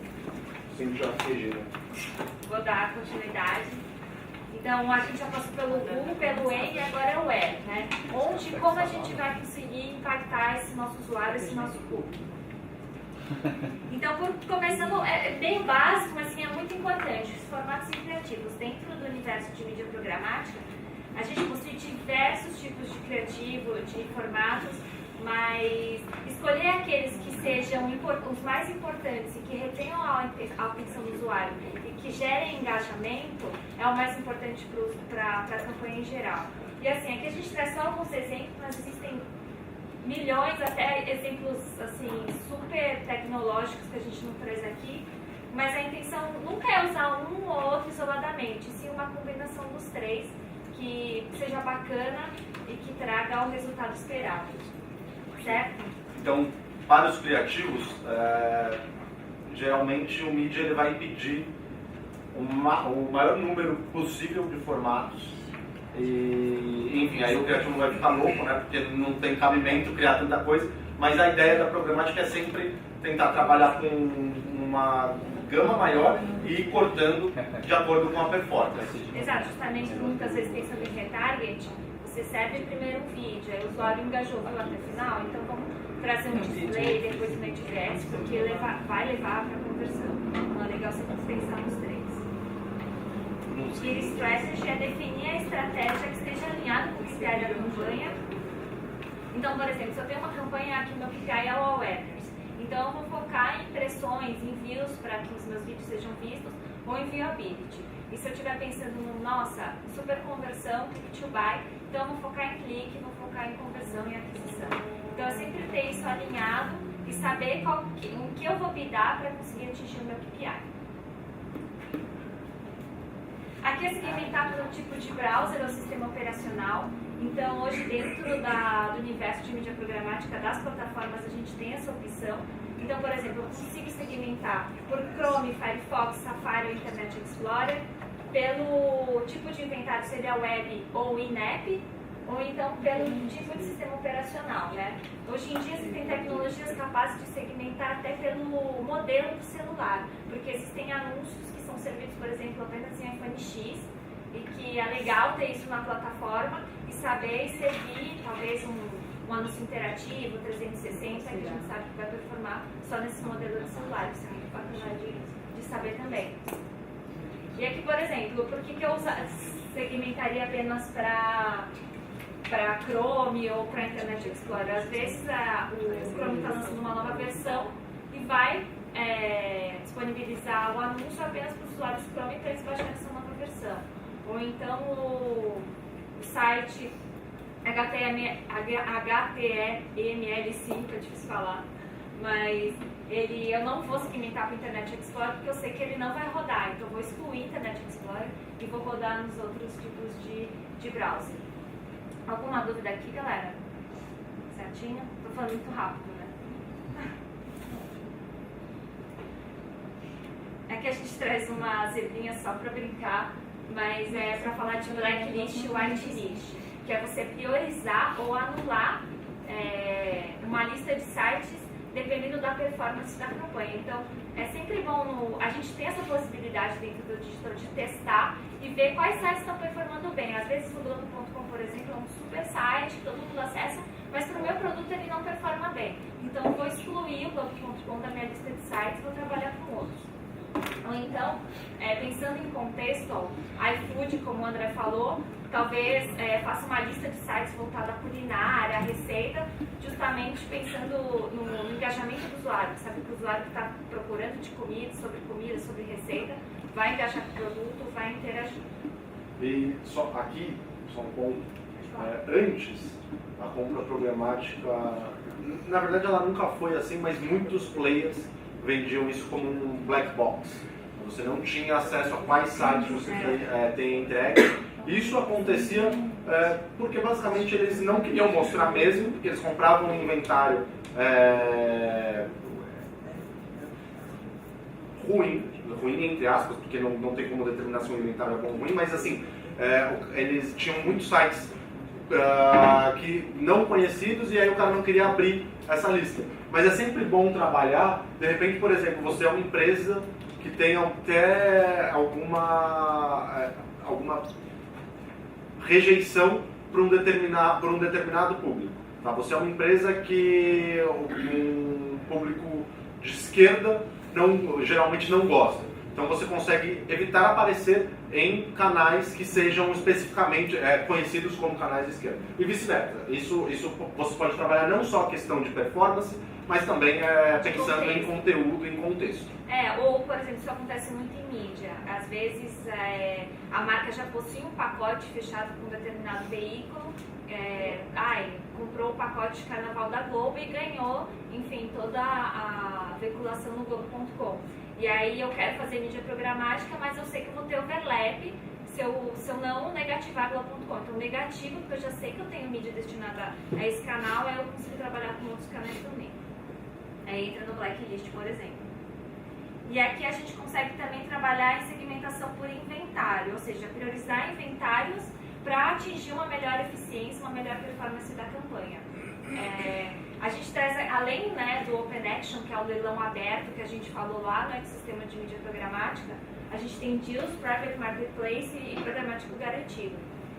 A: Cíntia, Regina.
B: Vou dar continuidade. Então, a gente já passou pelo U, pelo E e agora é o E, né? Onde e como a gente vai conseguir impactar esse nosso usuário, esse nosso público. Então, começando, é bem básico, mas assim, é muito importante. Os formatos criativos dentro do universo de mídia programática, a gente possui diversos tipos de criativo, de formatos, mas escolher aqueles que sejam os mais importantes e que retenham a atenção do usuário e que gerem engajamento é o mais importante para a campanha em geral. E assim, aqui a gente traz só alguns exemplos, mas existem milhões, até exemplos assim, super tecnológicos que a gente não traz aqui, mas a intenção nunca é usar um ou outro isoladamente, sim uma combinação dos três que seja bacana e que traga o resultado esperado. Certo?
A: Então, para os criativos, geralmente o mídia ele vai pedir o maior número possível de formatos. E, enfim, aí o criativo não vai ficar louco, né? Porque não tem cabimento criar tanta coisa. Mas a ideia da programática é sempre tentar trabalhar com uma gama maior e ir cortando de acordo com a performance.
B: Exato, justamente muitas vezes pensando em retarget, você serve primeiro um vídeo, aí o usuário engajou, viu até o final, então vamos trazer um display, depois um adverse, porque vai levar para a conversão. Então é legal você pensar nos três. Peer Strategy é definir a estratégia que esteja alinhada com o KPI da campanha. Então, por exemplo, se eu tenho uma campanha aqui, meu KPI é o awareness. Então eu vou focar em impressões, envios para que os meus vídeos sejam vistos, ou em viewability. E se eu estiver pensando no, nossa, super conversão, click to buy, então eu vou focar em clique, vou focar em conversão e aquisição. Então é sempre ter isso alinhado e saber o que eu vou bidar para conseguir atingir o meu KPI. Aqui é segmentado no tipo de browser ou sistema operacional. Então hoje dentro do universo de mídia programática das plataformas a gente tem essa opção. Então, por exemplo, eu consigo segmentar por Chrome, Firefox, Safari ou Internet Explorer, pelo tipo de inventário, seria web ou in-app, ou então pelo tipo de sistema operacional, né? Hoje em dia existem tecnologias capazes de segmentar até pelo modelo do celular, porque existem anúncios que são servidos, por exemplo, apenas em iPhone X, e que é legal ter isso na plataforma e saber e servir talvez um anúncio interativo, 360, que a gente sabe que vai performar só nesse modelo de celular. Isso é muito bacana de saber também. E aqui, por exemplo, por que eu segmentaria apenas para Chrome ou para Internet Explorer? Às vezes o Chrome está lançando uma nova versão e vai disponibilizar o anúncio apenas para os usuários Chrome para eles baixarem essa nova versão. Ou então o site HTML5, é difícil falar, mas eu não vou segmentar para o Internet Explorer porque eu sei que ele não vai rodar, então eu vou excluir Internet Explorer e vou rodar nos outros tipos de browser. Alguma dúvida aqui, galera? Certinho? Estou falando muito rápido, né? Aqui a gente traz uma zebrinha só para brincar, mas é para falar de blacklist e whitelist, que é você priorizar ou anular uma lista de sites dependendo da performance da campanha. Então, é sempre bom, a gente tem essa possibilidade dentro do digital de testar e ver quais sites estão performando bem. Às vezes o Globo.com, por exemplo, é um super site que todo mundo acessa, mas para o meu produto ele não performa bem. Então, eu vou excluir o Globo.com da minha lista de sites e vou trabalhar com outros. Ou então, pensando em contexto, iFood, como o André falou, talvez faça uma lista de sites voltada à culinária, à receita, justamente pensando no engajamento do usuário. Sabe que o usuário que está procurando de comida, sobre receita, vai engajar com o produto, vai interagir.
A: E só um ponto. Antes, a compra programática, na verdade ela nunca foi assim, mas muitos players vendiam isso como um black box. Você não tinha acesso a quais sites você tem entregue. Isso acontecia porque basicamente eles não queriam mostrar mesmo, porque eles compravam um inventário ruim entre aspas, porque não tem como determinar se um inventário é bom ou ruim, mas assim, eles tinham muitos sites que não conhecidos e aí o cara não queria abrir essa lista. Mas é sempre bom trabalhar, de repente, por exemplo, você é uma empresa que tem até alguma rejeição por um determinado público. Tá? Você é uma empresa que um público de esquerda geralmente não gosta. Então você consegue evitar aparecer em canais que sejam especificamente conhecidos como canais de esquerda. E vice-versa. Isso você pode trabalhar não só a questão de performance, mas também pensando em conteúdo, em contexto.
B: Ou, por exemplo, isso acontece muito em mídia. Às vezes a marca já possui um pacote fechado com um determinado veículo, comprou o pacote de carnaval da Globo e ganhou, enfim, toda a veiculação no Globo.com. E aí eu quero fazer mídia programática, mas eu sei que eu vou ter overlap se eu não negativar Globo.com. Então negativo, porque eu já sei que eu tenho mídia destinada a esse canal, aí eu consigo trabalhar com outros canais também. Aí entra no blacklist, por exemplo. E aqui a gente consegue também trabalhar em segmentação por inventário, ou seja, priorizar inventários para atingir uma melhor eficiência, uma melhor performance da campanha. A gente traz, além do Open Action, que é o leilão aberto que a gente falou lá no ecossistema de mídia programática, a gente tem Deals, Private Marketplace e Programático Garantido,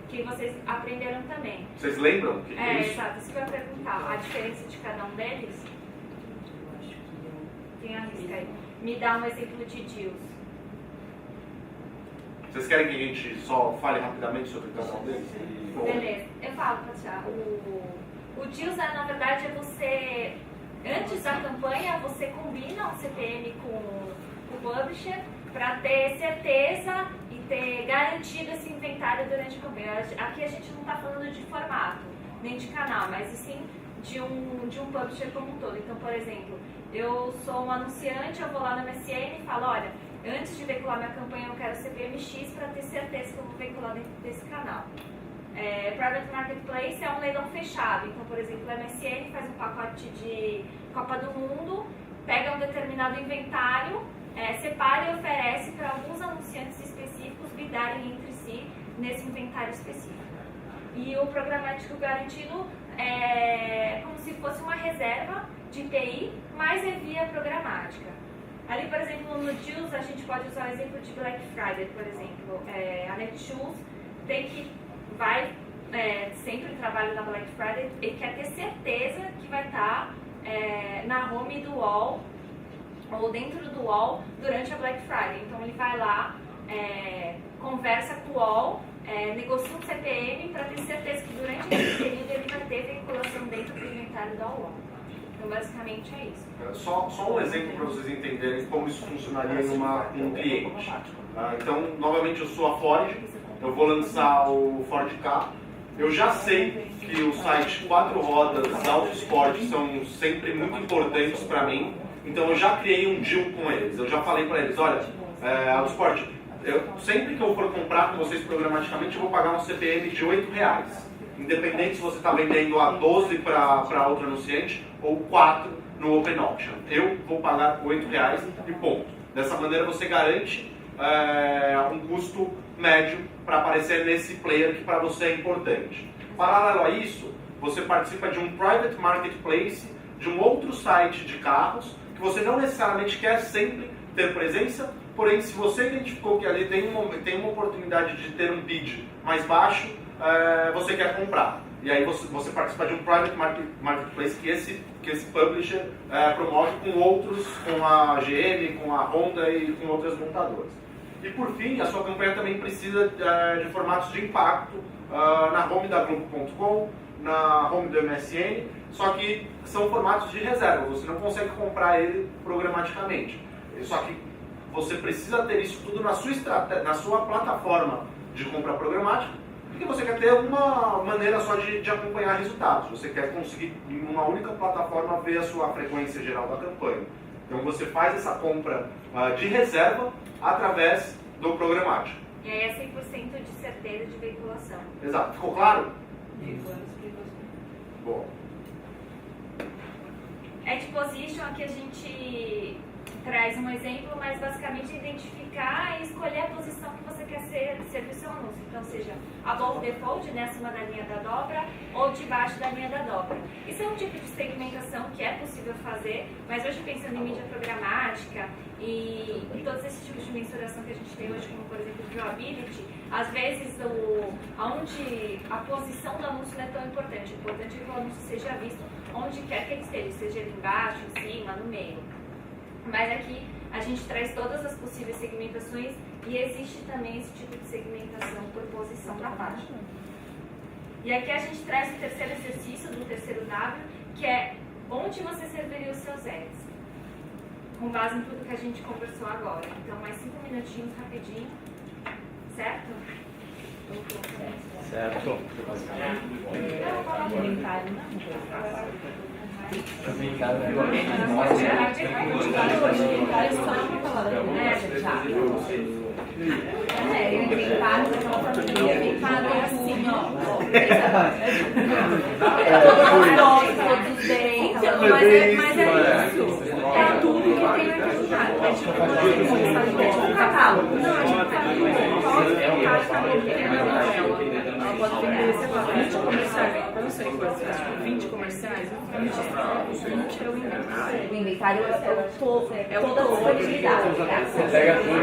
B: que vocês aprenderam também.
A: Vocês lembram o que é isso?
B: Exato, isso que eu ia perguntar. A diferença de cada um deles? Quem arrisca aí? Me dá um exemplo de Deals.
A: Vocês querem que a gente só fale rapidamente sobre cada um deles?
B: Beleza, eu falo, Katia. O Deals, na verdade, é você, antes da campanha, você combina um CPM com o publisher para ter certeza e ter garantido esse inventário durante a campanha. Aqui a gente não está falando de formato, nem de canal, mas sim de um publisher como um todo. Então, por exemplo, eu sou um anunciante, eu vou lá no MSN e falo, olha, antes de veicular minha campanha eu quero CPM X para ter certeza que eu vou veicular dentro desse canal. Private Marketplace é um leilão fechado, então, por exemplo, o MSN faz um pacote de Copa do Mundo, pega um determinado inventário, separa e oferece para alguns anunciantes específicos bidarem entre si nesse inventário específico. E o programático garantido é como se fosse uma reserva de TI, mas é via programática. Ali, por exemplo, no Deals, a gente pode usar o exemplo de Black Friday, por exemplo. A Netshoes vai sempre trabalha na Black Friday e quer ter certeza que vai estar na home do wall ou dentro do wall durante a Black Friday. Então ele vai lá, conversa com o wall, negocia um CPM para ter certeza que durante esse período ele vai ter veiculação dentro do inventário da wall. Então basicamente é isso.
A: Só um exemplo para vocês entenderem como isso funcionaria em um cliente. Então, novamente, eu sou a Ford, eu vou lançar o Ford Ka. Eu já sei que os sites 4 rodas Auto Sport são sempre muito importantes para mim, então eu já criei um deal com eles. Eu já falei para eles, olha, Auto Sport, sempre que eu for comprar com vocês programaticamente, eu vou pagar um CPM de R$8. Independente se você está vendendo a 12 para outro anunciante ou 4 no Open Auction. Eu vou pagar R$8 e ponto. Dessa maneira você garante um custo médio para aparecer nesse player que para você é importante. Paralelo a isso, você participa de um private marketplace, de um outro site de carros, que você não necessariamente quer sempre ter presença, porém se você identificou que ali tem uma oportunidade de ter um bid mais baixo, você quer comprar. E aí você participa de um private marketplace que esse publisher promove com a GM, com a Honda e com outras montadoras. E por fim, a sua campanha também precisa de formatos de impacto na home da Globo.com, na home do MSN, só que são formatos de reserva, você não consegue comprar ele programaticamente. Só que você precisa ter isso tudo na sua plataforma de compra programática, porque você quer ter uma maneira só de acompanhar resultados. Você quer conseguir, em uma única plataforma, ver a sua frequência geral da campanha. Então você faz essa compra de reserva através do programático.
B: E aí é 100% de certeza de veiculação.
A: Exato. Ficou claro? Bom.
B: Ad Position, aqui a gente traz um exemplo, mas basicamente identificar e escolher a posição que você quer ser do seu anúncio. Então, seja above the fold, né, acima da linha da dobra, ou debaixo da linha da dobra. Isso é um tipo de segmentação que é possível fazer, mas hoje pensando em mídia programática e todos esses tipos de mensuração que a gente tem hoje, como por exemplo viewability, às vezes onde a posição do anúncio não é tão importante. O importante é que o anúncio seja visto onde quer que ele esteja, seja ele embaixo, em cima, no meio. Mas aqui a gente traz todas as possíveis segmentações e existe também esse tipo de segmentação por posição da página. E aqui a gente traz o terceiro exercício do terceiro W, que é onde você serviria os seus ads, com base em tudo que a gente conversou agora. Então, mais 5 minutinhos rapidinho, certo?
H: Certo.
D: Inventário, não?
E: Inventário é assim, ó.
D: Todos os bens.
E: Mas é isso. É tudo que tem naquele lugar. É tipo um catálogo. Não, é tipo um catálogo. Ela pode vender, sei lá, 20 comerciais. Eu não sei quantos, mas tipo 20 comerciais. 20 é o inventário.
D: O inventário é o todo.
E: É o todo.
C: Você pega tudo.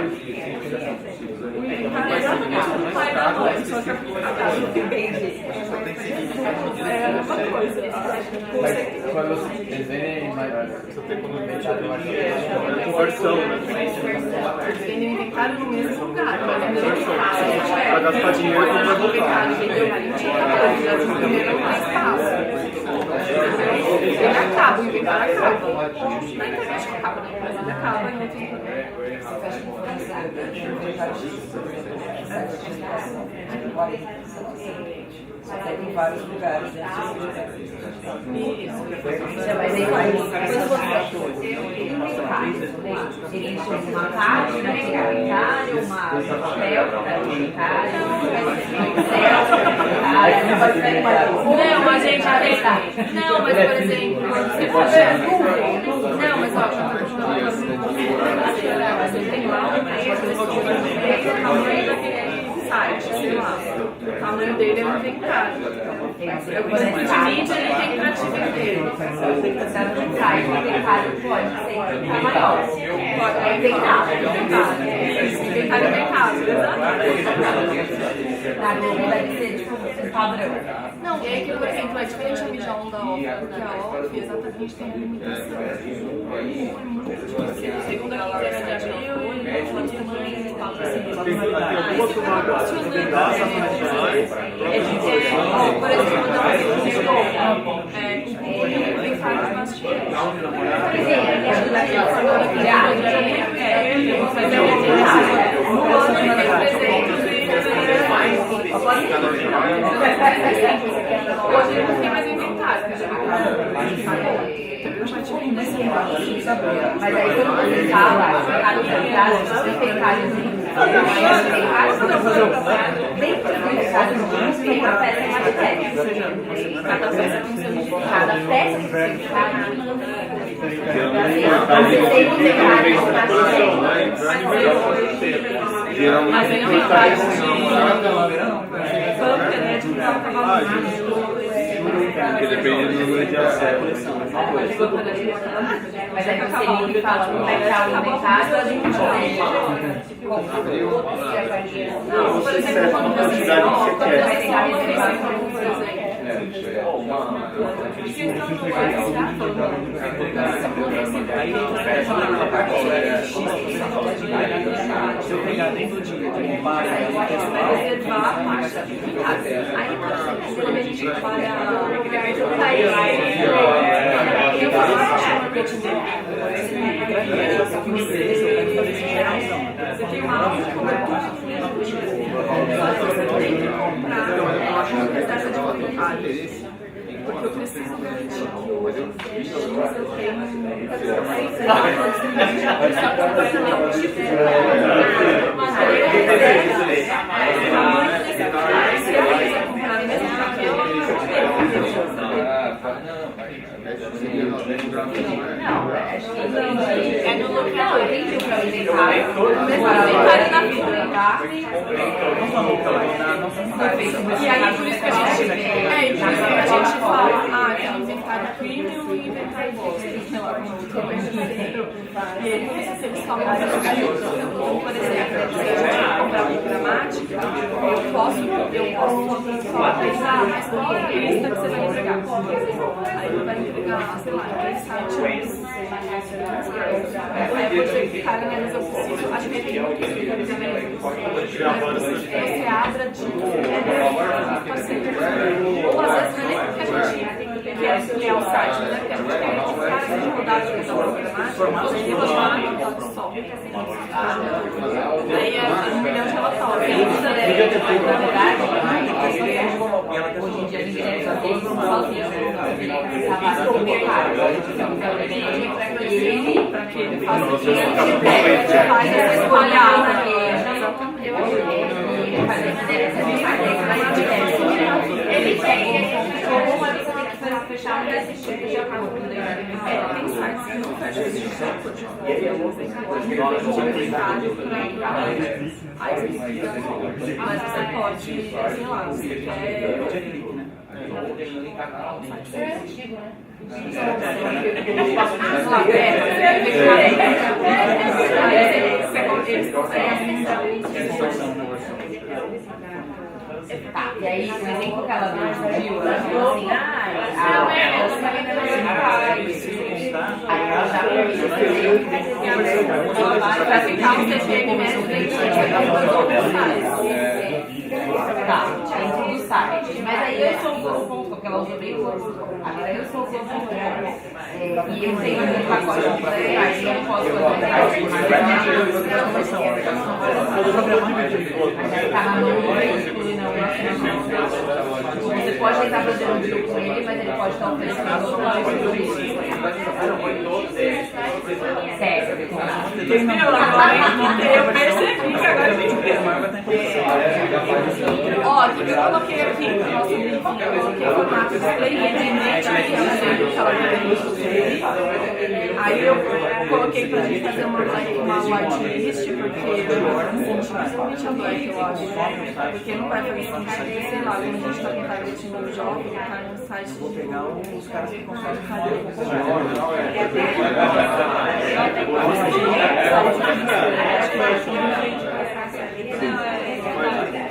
E: O inventário é exatamente como o pai da mãe, só que a catálogo depende. É uma coisa.
C: Mas quando vocês vendem mais. Você tem como inventário mais.
H: Conversão, né?
E: Eles vendem o inventário no mesmo lugar.
H: Para gastar dinheiro com
E: o inventário vendeu 20 já venderam mais espaço. Ele acaba, o inventário acaba. Na internet acaba, né? Mas ele acaba em outros lugares.
I: Tem vários lugares.
D: Ele chama uma página, um inventário, uma papel,
E: Não, a gente já tem. Não, mas por exemplo, quando você for. Não, mas ó, você tem lá o tamanho daquele site, sei lá. O tamanho dele é um inventário. Por exemplo, de mídia ele tem pra te vender.
D: O inventário pode ser maior. É inventário.
E: Inventário é casa, exatamente.
D: Na dúvida deve ser tipo um padrão.
E: Não, e aí que, por exemplo, é diferente a mijão da OFF, porque a OFF exatamente tem a limitação. Segunda quinzena de abril e última semana de pauta. Por exemplo, dar um exemplo de novo, o inventário de mastigante. Mas é no ano ele tem 300 e hoje ele não tem mais inventário.
D: Mas aí quando você fala, inventário dentro do inventário tem uma peça de matéria. Cada peça tem seu significado.
E: Mas aí não faz
H: Porque depende do número de acessos.
D: Mas aí você liga e fala, não vai estar o inventário, a gente
E: não, por exemplo, quando você vai ter uma referência, por exemplo.
F: Se eu pegar dentro de base,
E: vai reservar a parte da atividade. Aí, por exemplo, quando a gente eu você tem uma alta cobertura você tem que comprar reserva de voluntarios. Porque eu preciso garantir que hoje eu
D: é no local.
E: inventário na vida, tá? E aí, por isso que a gente fala, tem inventário premium e inventário bosta. E eles falam então, por exemplo, se a gente comprar uma gramática, eu posso só avisar, mas qual é a lista que você vai entregar? Aí ele vai entregar, sei lá, 3 sites. Aí eu vou dizer que, cara, mas eu preciso, acho que tem muito isso também. Você abra de ou às vezes não é nem porque a gente quer criar o site, né? Porque a gente quer cara de rodar de questão programática, e eu vou chamar de só. Aí é 1 milhão de relatórios.
D: Na verdade, hoje em dia a gente tem que fazer isso sozinho. Estava no mercado. E ele, para que ele faça isso, ele faz essa espalhada. Eu ele faz de maneira que a gente vai ele tem como uma lista tem que fechar um desses tipos de acordo com o tem sites que não fecham esse tipo de mas você pode, sei lá, se quer Tá, e aí, o exemplo que ela deu, ela falou assim, ela tá vendo aí ela já
E: pra ficar um CGM mesmo dentro
D: tá, dentro do site. Mas aí eu sou o consultor, porque ela usou bem o consultor. Agora eu sou o consultor. E eu tenho um pacote de materiais, eu não posso fazer você pode tentar fazer um vídeo com ele, mas ele pode estar oferecendo outro lado de vídeo. Sério,
E: eu percebi que agora a gente ó, o que eu coloquei aqui no nosso briefing? Eu coloquei o formato display independente, aí eu coloquei pra gente fazer uma whitelist, porque principalmente a Black, eu acho, porque não vai fazer sentido, sei lá, quando a gente tá com targeting no jovem, tá no site de os caras que conseguem fazer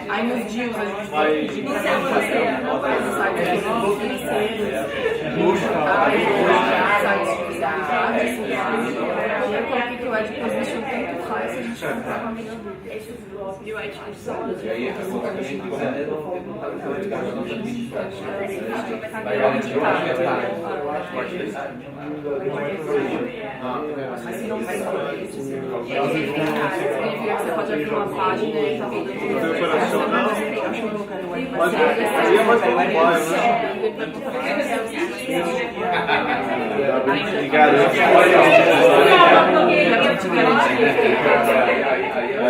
E: aí nos dias a gente vai pedir pra fazer no site de financeiros, sites de especialidade, e eu coloquei que o Ed Position tanto faz se a gente comprar com a menina e o Ed Position mas se não vai você pode abrir uma página e tá vendo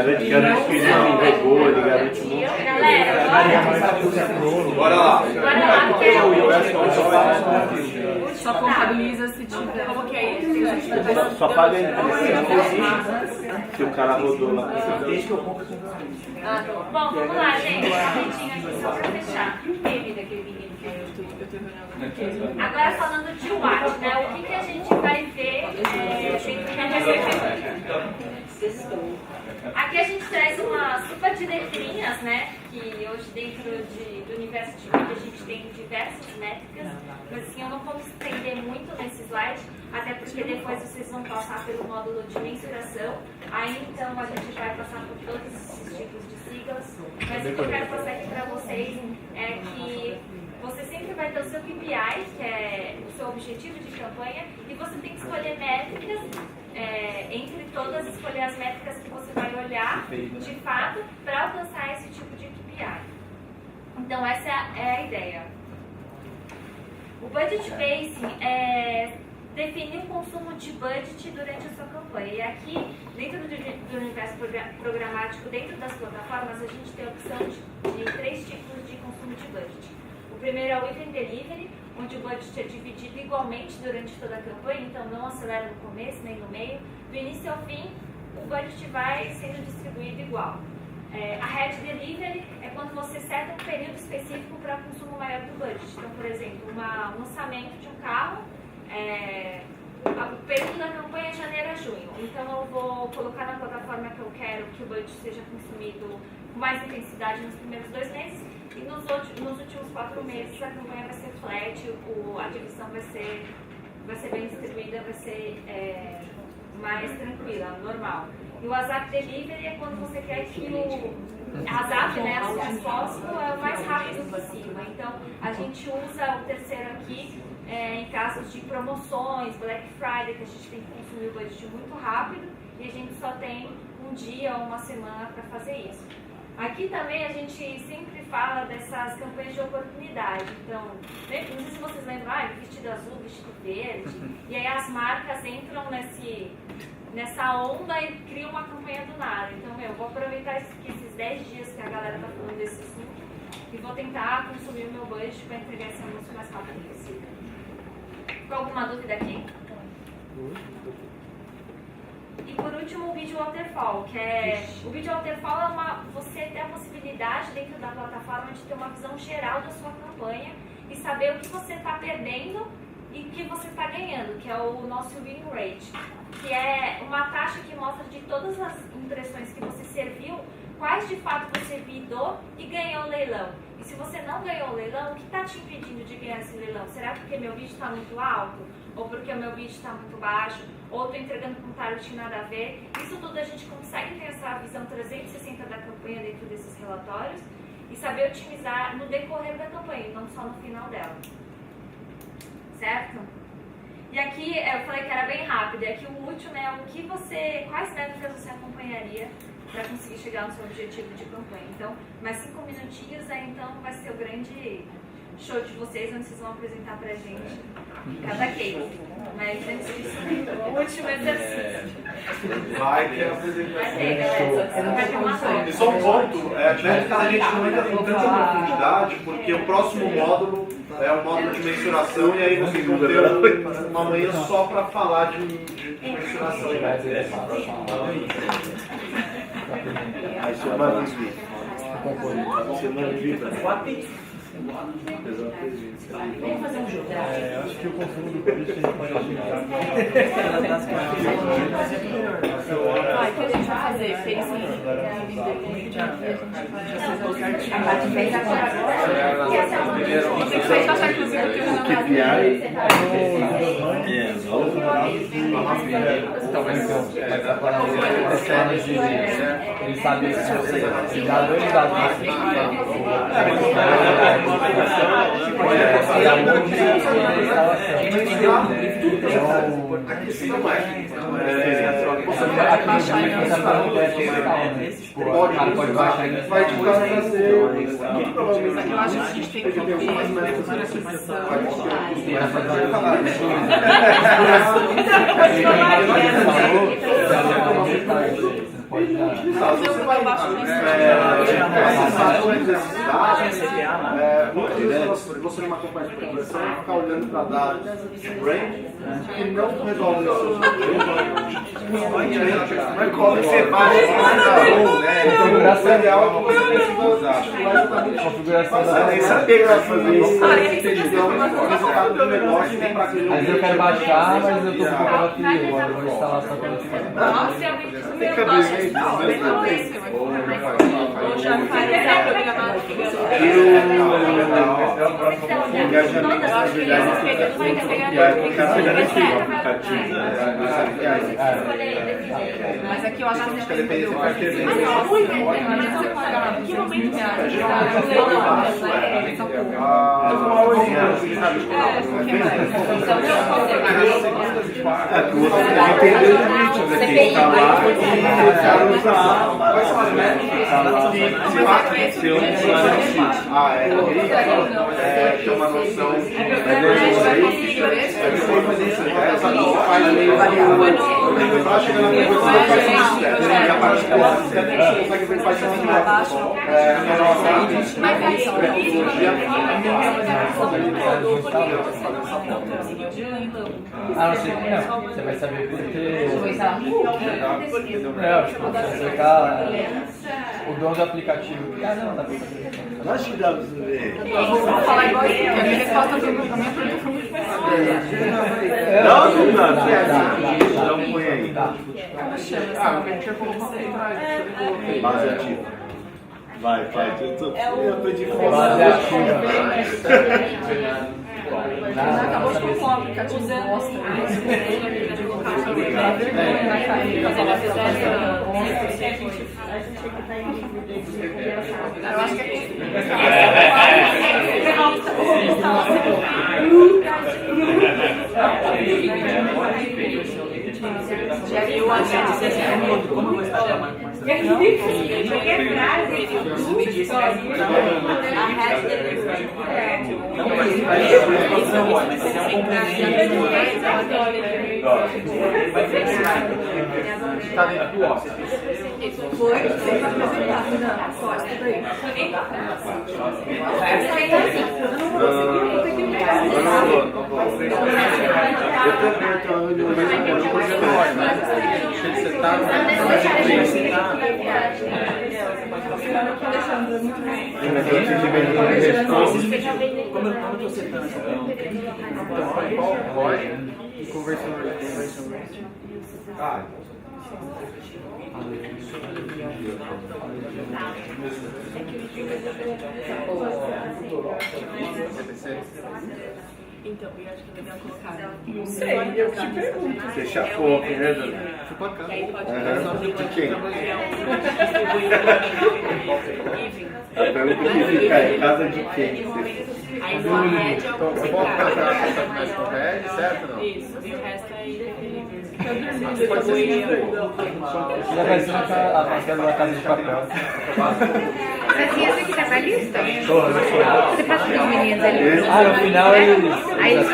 H: Ele garante que não regou, ele garante um monte de coisa.
A: Bora lá.
E: só contabiliza se tiver. Como que é isso?
H: Só paga a impressão que o cara rodou lá.
B: Bom, vamos lá, gente. Rapidinho aqui só pra fechar. Teve daquele menino que eu agora falando de Watt, né? O que a gente vai ver aqui a gente traz uma sopa de letrinhas, né? Que hoje dentro do universo de vídeo a gente tem diversas métricas, mas assim eu não vou me estender muito nesse slide, até porque depois vocês vão passar pelo módulo de mensuração, aí então a gente vai passar por todos esses tipos de siglas, mas o que eu quero passar aqui para vocês é que você sempre vai ter o seu KPI, que é o seu objetivo de campanha, e você tem que escolher métricas, entre todas, escolher as métricas que você vai olhar de fato para alcançar esse tipo de KPI. Então essa é a ideia. O budget basing define um consumo de budget durante a sua campanha. E aqui, dentro do universo programático, dentro das plataformas, a gente tem a opção de 3 tipos de consumo de budget. O primeiro é o Event Delivery, onde o budget é dividido igualmente durante toda a campanha, então não acelera no começo nem no meio. Do início ao fim, o budget vai sendo distribuído igual. A Head Delivery é quando você seta um período específico para consumo maior do budget. Então, por exemplo, um lançamento de um carro, o período da campanha é janeiro a junho. Então, eu vou colocar na plataforma que eu quero que o budget seja consumido com mais intensidade nos primeiros 2 meses e nos últimos 4 meses a campanha vai ser flat, a divisão vai ser bem distribuída, vai ser mais tranquila, normal. E o ASAP Delivery é quando você quer que o ASAP, né, as soon as possible, é o mais rápido possível. Então, a gente usa o terceiro aqui em casos de promoções, Black Friday, que a gente tem que consumir o budget muito rápido e a gente só tem um dia ou uma semana para fazer isso. Aqui também a gente sempre fala dessas campanhas de oportunidade. Então, não sei se vocês lembram, vestido azul, vestido verde, e aí as marcas entram nessa onda e criam uma campanha do nada. Então, eu vou aproveitar esses 10 dias que a galera tá falando desse assunto e vou tentar consumir o meu budget para entregar esse anúncio o mais rápido possível. Ficou alguma dúvida aqui? E por último, o vídeo waterfall, o vídeo waterfall é você ter a possibilidade dentro da plataforma de ter uma visão geral da sua campanha e saber o que você está perdendo e o que você está ganhando, que é o nosso win rate, que é uma taxa que mostra de todas as impressões que você serviu, quais de fato você vidou e ganhou o leilão. E se você não ganhou o leilão, o que está te impedindo de ganhar esse leilão? Será porque meu vídeo está muito alto? Ou porque o meu vídeo está muito baixo? Ou estou entregando com um target nada a ver? Isso tudo a gente consegue ter essa visão 360 da campanha dentro desses relatórios e saber otimizar no decorrer da campanha, não só no final dela. Certo? E aqui eu falei que era bem rápido, e aqui o último é quais métricas você acompanharia para conseguir chegar no seu objetivo de campanha. Então, mais 5 minutinhos, aí então vai ser o grande show de vocês, onde vocês vão apresentar pra gente cada case. Mas antes disso, o último exercício.
A: Vai ter apresentação.
B: Vai ter, galera. Vai ter uma coisa.
A: E só um ponto, a gente não entra com tanta profundidade, porque o próximo módulo é o módulo de mensuração, e aí vocês vão ter uma manhã só para falar de mensuração.
H: Aí semana que vem. Semana que vem.
D: Vamos fazer um jogo.
C: Acho que o consumo do produto a gente pode otimizar.
E: O que a gente vai fazer? Pense em e a gente vai fazer certinho.
B: A parte fez agora.
E: Vocês acham que você
C: Ele sabe se você dá 2 dados
A: A questão pode baixar e vai te trazer.
E: eu acho que a gente tem que ter mais
A: Você vai muitas vezes você numa campanha de conversão ficar olhando para dados de brand que não resolvem os seus problemas. Mas como você vai o ideal é que você precisa usar.
C: configuração da
A: Nem saber para fazer isso. O resultado do negócio tem para aquele.
C: Às vezes eu quero baixar, mas eu tô com o aqui, agora eu vou instalar só quando eu tiver.
B: Nossa, eu
E: Ou já faz mas aqui eu acho que a gente tem que que momento
A: ter uma noção de parte que ela consegue ver faz sentido.
E: Mas aí,
C: Ah, não sei. Não, você vai saber porque.
D: Foi, sei lá,
C: Não, tipo, você ficar. O dono do aplicativo. Ah, não, dá pra fazer.
H: Eu acho que dá pra você ver.
E: vou falar igual assim, a minha resposta pra minha pergunta foi muito
H: Não, não, não põe aí. Base ativa. Vai, eu aprendi com
C: Base ativa.
E: Acabou de colocar um aplicativo bosta. Na carinha, se ela fizesse eu acho que
F: Eu acho que assim, como eu vou estagiar mais não, mas isso é um complemento. Tá dentro do ócio.
E: foi apresentado na costa daí.
F: Como eu tô setando
E: Então, eu acho que é legal colocar.
H: Não sei, eu te pergunto. Deixar pouco, né, Dona? De quem? A pergunta que fica é, casa de quem?
E: Aí no arrede é o
H: Então,
E: que
H: vamos
E: você
H: passar o red, certo ou não?
E: Isso, e o resto aí.
H: Pode ser
C: Já vai ser a parcela da casa de papel.
D: Assim, essa aqui tá pra lista?
C: Você
D: passa pros meninos ali.
C: Ah, no final eles.
D: Aí eles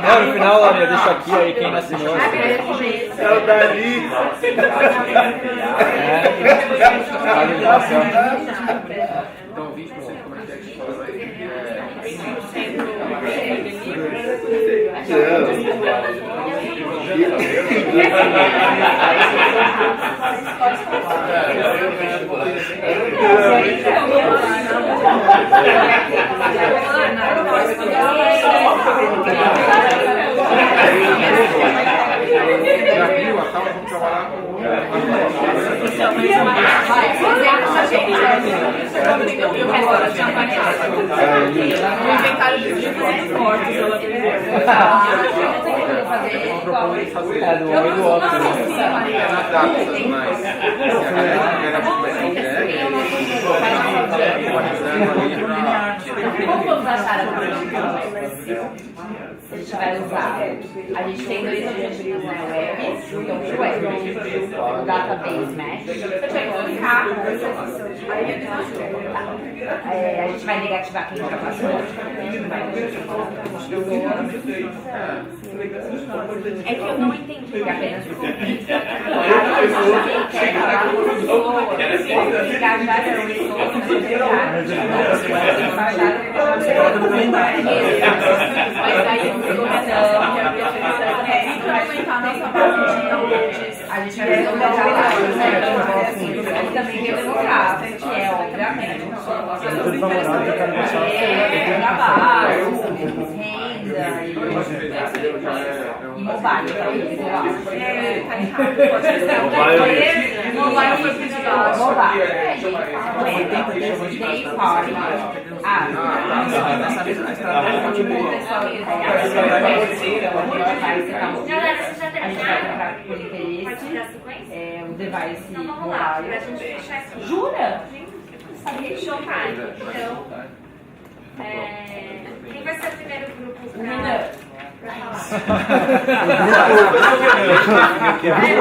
C: Não, no final lá, eu deixo aqui, aí quem assinou.
H: É o Dali.
F: Então, 20% como é que você fala aí? Já viu a tal? Vamos trabalhar com o
E: inventário dos livros mortos, ela
C: É, do olho do outro.
D: Como vamos achar a se a gente vai usar? A gente tem dois objetivos na web, então o web, o database mesh. Se eu tiver que clicar, a gente vai negativar quem já passou. É que eu não entendi apenas o convite. Quer falar com pessoa, engajar mas aí implementar nossa base de downloads. A gente vai ver o e também demonstrar, que é obviamente trabalho, renda e mobile. Mobile foi pedido. Mobile. Day party.
F: Dessa vez a estratégia continua.
B: Galera, vocês já
D: A gente vai
B: terminaram?
D: comprar por
B: Pode
D: interesse
B: tirar a sequência?
D: o device
B: Então vamos lá, pra
D: mobile.
B: gente fechar aqui.
D: Jura?
B: Fechou, pai. Então, quem vai ser o primeiro grupo pra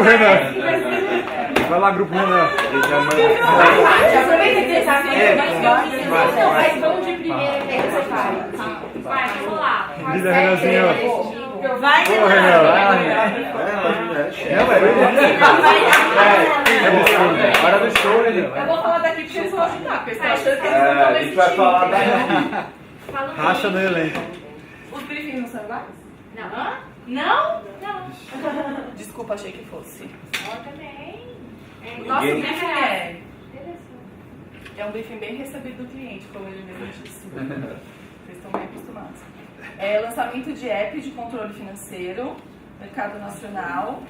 D: Renan.
C: Vai lá, grupo Renan.
D: Aproveita que você sabe mas vamos de primeira e você fala.
B: Vai, vamos lá.
C: Vida, Renanzinho.
D: Vai,
C: Renan.
D: Renan.
C: Não, gente vai falar da
B: Fala um
C: racha no
B: briefing.
C: elenco.
E: Os briefings não são iguais?
B: Não. Não? Não.
E: Desculpa, achei que fosse.
B: Ela também.
E: O nosso
H: Ninguém-
E: briefing
B: Interessante.
E: é um briefing bem recebido do cliente, como ele mesmo disse. Vocês estão bem acostumados. É lançamento de app de controle financeiro, mercado nacional.